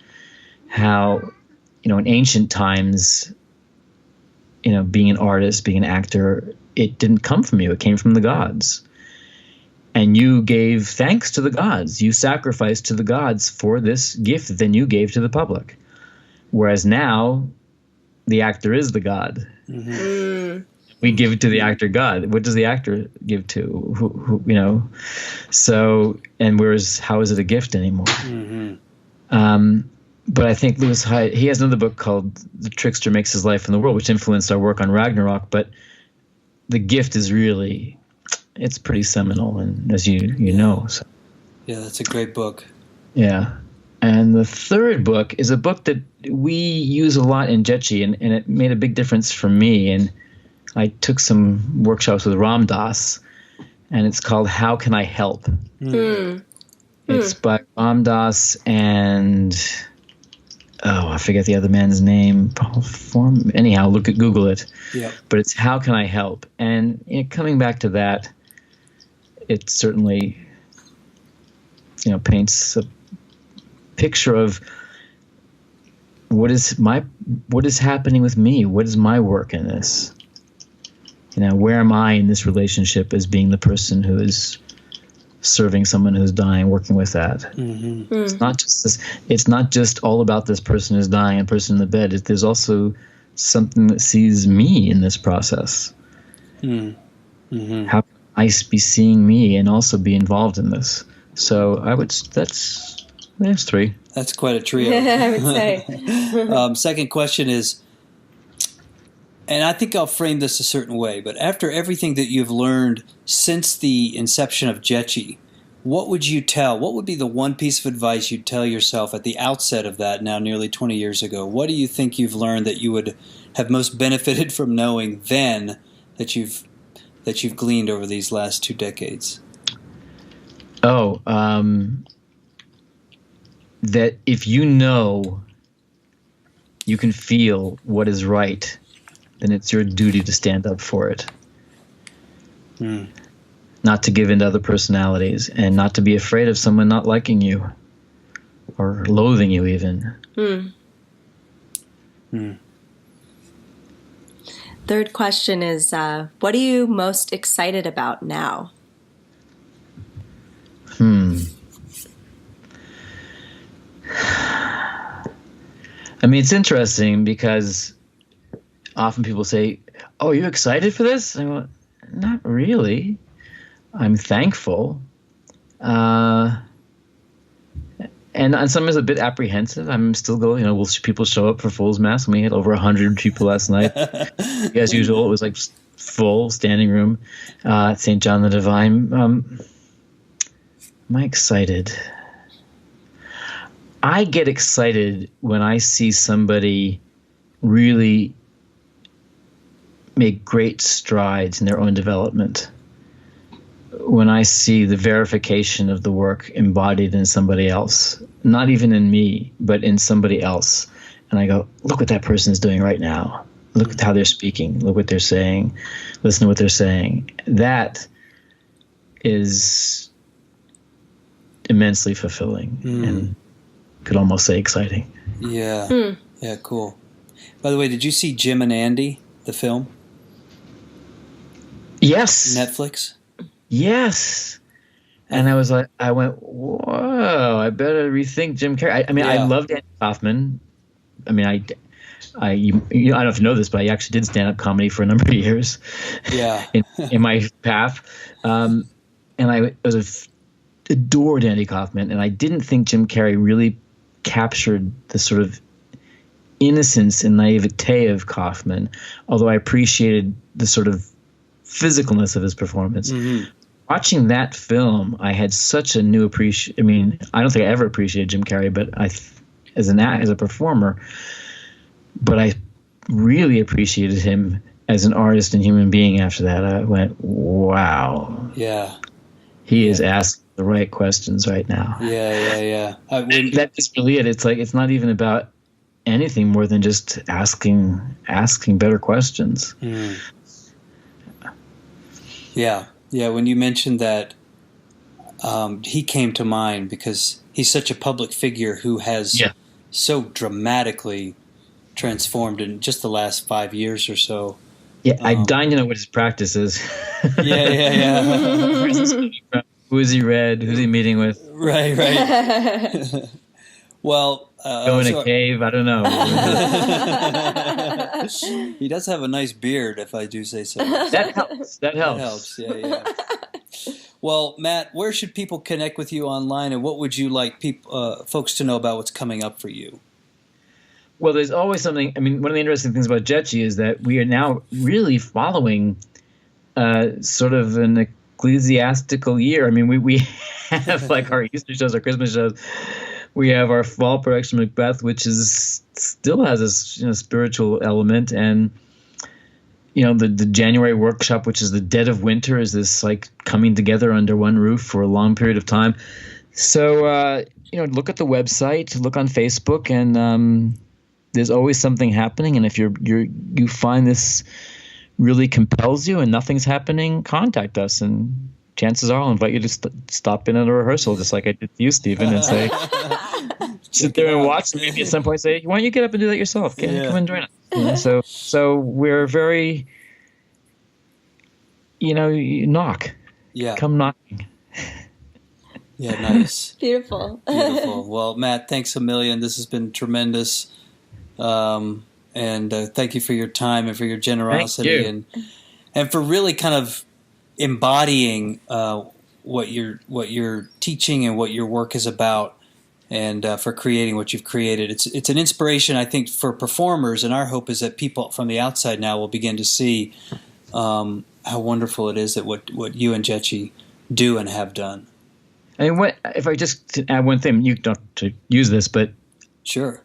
how, in ancient times, being an artist, being an actor, it didn't come from you. It came from the gods. And you gave thanks to the gods. You sacrificed to the gods for this gift that then you gave to the public. Whereas now, the actor is the god. We give it to the actor God. What does the actor give to? Who So, and how is it a gift anymore? But I think Lewis Hyde, he has another book called The Trickster Makes His Life in the World, which influenced our work on Ragnarok. But The Gift is really, it's pretty seminal, and as you know. So. Yeah, that's a great book. Yeah. And the third book is a book that we use a lot in Dzieci, and it made a big difference for me. And I took some workshops with Ram Dass, and it's called How Can I Help? It's by Ram Dass and, I forget the other man's name. Anyhow, Google it. Yep. But it's How Can I Help? And coming back to that, it certainly, paints a picture of what is happening with me? What is my work in this? Where am I in this relationship as being the person who is serving someone who's dying, working with that? It's not just this. It's not just all about this person who's dying and person in the bed. There's also something that sees me in this process. How can I be seeing me and also be involved in this? So there's 3. That's quite a trio. I would say. Second question is, and I think I'll frame this a certain way, but after everything that you've learned since the inception of Dzieci, what would be the one piece of advice you'd tell yourself at the outset of that now nearly 20 years ago? What do you think you've learned that you would have most benefited from knowing then that you've gleaned over these last 2 decades? That if you can feel what is right, then it's your duty to stand up for it. Not to give in to other personalities, and not to be afraid of someone not liking you or loathing you even. Third question is, what are you most excited about now? I mean, it's interesting because often people say, "Oh, you're excited for this?" I go, "Not really. I'm thankful, and sometimes a bit apprehensive. I'm still going. Will people show up for Fools Mass? We had over 100 people last night. As usual, it was like full standing room at St. John the Divine. Am I excited? I get excited when I see somebody really make great strides in their own development. When I see the verification of the work embodied in somebody else, not even in me, but in somebody else. And I go, look what that person is doing right now. Look at how they're speaking. Look what they're saying. Listen to what they're saying. That is immensely fulfilling and could almost say exciting. Yeah. Yeah, cool. By the way, did you see Jim and Andy, the film? Yes. Netflix? Yes. And I went, whoa, I better rethink Jim Carrey. I loved Andy Kaufman. I mean, I don't know if you know this, but I actually did stand-up comedy for a number of years. Yeah. in my path. And I adored Andy Kaufman, and I didn't think Jim Carrey really captured the sort of innocence and naivete of Kaufman, although I appreciated the sort of physicalness of his performance. Mm-hmm. Watching that film, I had such a new appreciation. I mean, I don't think I ever appreciated Jim Carrey, but as a performer, but I really appreciated him as an artist and human being after that. I went, wow. Yeah. He is asking the right questions right now. Yeah. That is really it. It's like, it's not even about anything more than just asking better questions. Mm. Yeah. Yeah, when you mentioned that, he came to mind because he's such a public figure who has so dramatically transformed in just the last 5 years or so. Yeah, I'm dying to know what his practice is. Yeah. Where's this coming from? Who is he read? Who's he meeting with? Right. Well, go in a cave? I don't know. He does have a nice beard, if I do say so. That helps. That helps. Yeah. Well, Matt, where should people connect with you online, and what would you like folks to know about what's coming up for you? Well, there's always something. I mean, one of the interesting things about Dzieci is that we are now really following sort of an ecclesiastical year. I mean, we have like our Easter shows, our Christmas shows. We have our fall production Macbeth, which still has a spiritual element, and the January workshop, which is the dead of winter, is this like coming together under one roof for a long period of time. So look at the website, look on Facebook, and there's always something happening. And if you find this really compels you and nothing's happening, contact us, and chances are I'll invite you to stop in at a rehearsal, just like I did to you, Stephen, and say, sit there and watch, and maybe at some point say, why don't you get up and do that yourself? Come and join us. So we're very, knock. Yeah. Come knocking. Yeah, nice. Beautiful. Well, Matt, thanks a million. This has been tremendous. And thank you for your time and for your generosity. Thank you. And for really kind of embodying what you're teaching and what your work is about, and for creating what you've created. It's an inspiration, I think, for performers, and our hope is that people from the outside now will begin to see how wonderful it is that what you and Dzieci do and have done. And if I just add one thing, you don't have to use this, but sure.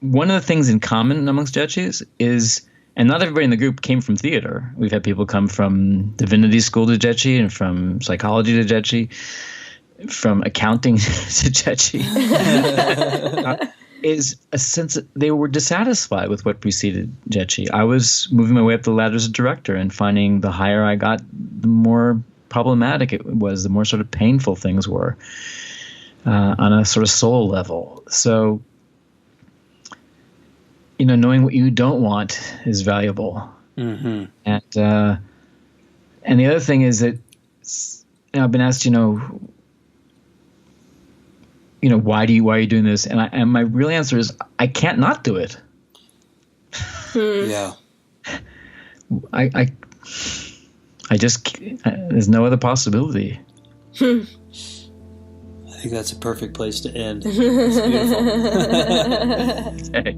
One of the things in common amongst Dzieci is, and not everybody in the group came from theater. We've had people come from divinity school to Dzieci, and from psychology to Dzieci, from accounting to Dzieci. Is a sense that they were dissatisfied with what preceded Dzieci. I was moving my way up the ladder as a director, and finding the higher I got, the more problematic it was, the more sort of painful things were on a sort of soul level. So, knowing what you don't want is valuable. Mm-hmm. And the other thing is that I've been asked, why are you doing this? And my real answer is I can't not do it. Yeah. I just there's no other possibility. I think that's a perfect place to end. It's beautiful. Okay.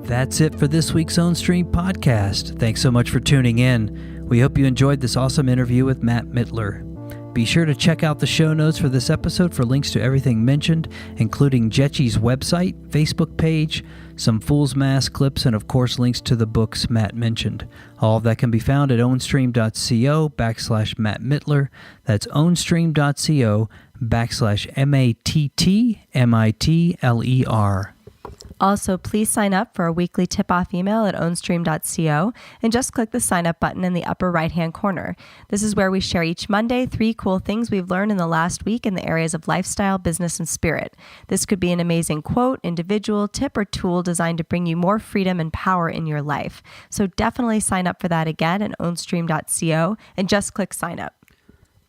That's it for this week's Ownstream podcast. Thanks so much for tuning in. We hope you enjoyed this awesome interview with Matt Mitler. Be sure to check out the show notes for this episode for links to everything mentioned, including Dzieci's website, Facebook page, some Fool's Mass clips, and of course links to the books Matt mentioned. All of that can be found at ownstream.co/Matt Mitler. That's ownstream.co/MattMitler. Also, please sign up for a weekly tip-off email at ownstream.co and just click the sign up button in the upper right-hand corner. This is where we share each Monday 3 cool things we've learned in the last week in the areas of lifestyle, business, and spirit. This could be an amazing quote, individual, tip, or tool designed to bring you more freedom and power in your life. So definitely sign up for that again at ownstream.co and just click sign up.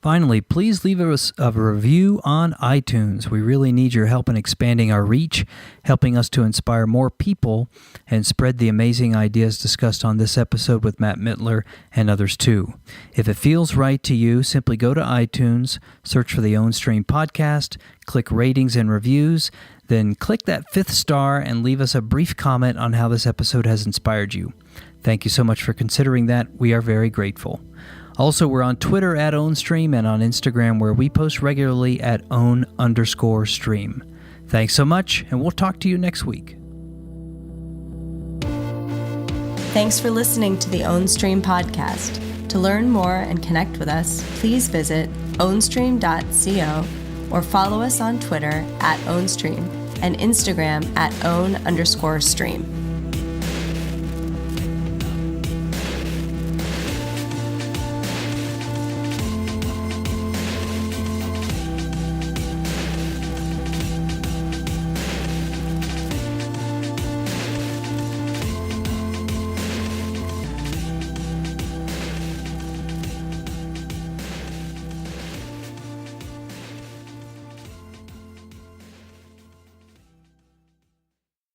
Finally, please leave us a review on iTunes. We really need your help in expanding our reach, helping us to inspire more people and spread the amazing ideas discussed on this episode with Matt Mitler and others too. If it feels right to you, simply go to iTunes, search for the Ownstream podcast, click ratings and reviews, then click that 5th star and leave us a brief comment on how this episode has inspired you. Thank you so much for considering that. We are very grateful. Also, we're on Twitter at Ownstream and on Instagram where we post regularly at own_stream. Thanks so much, and we'll talk to you next week. Thanks for listening to the Ownstream podcast. To learn more and connect with us, please visit ownstream.co or follow us on Twitter at Ownstream and Instagram at own_stream.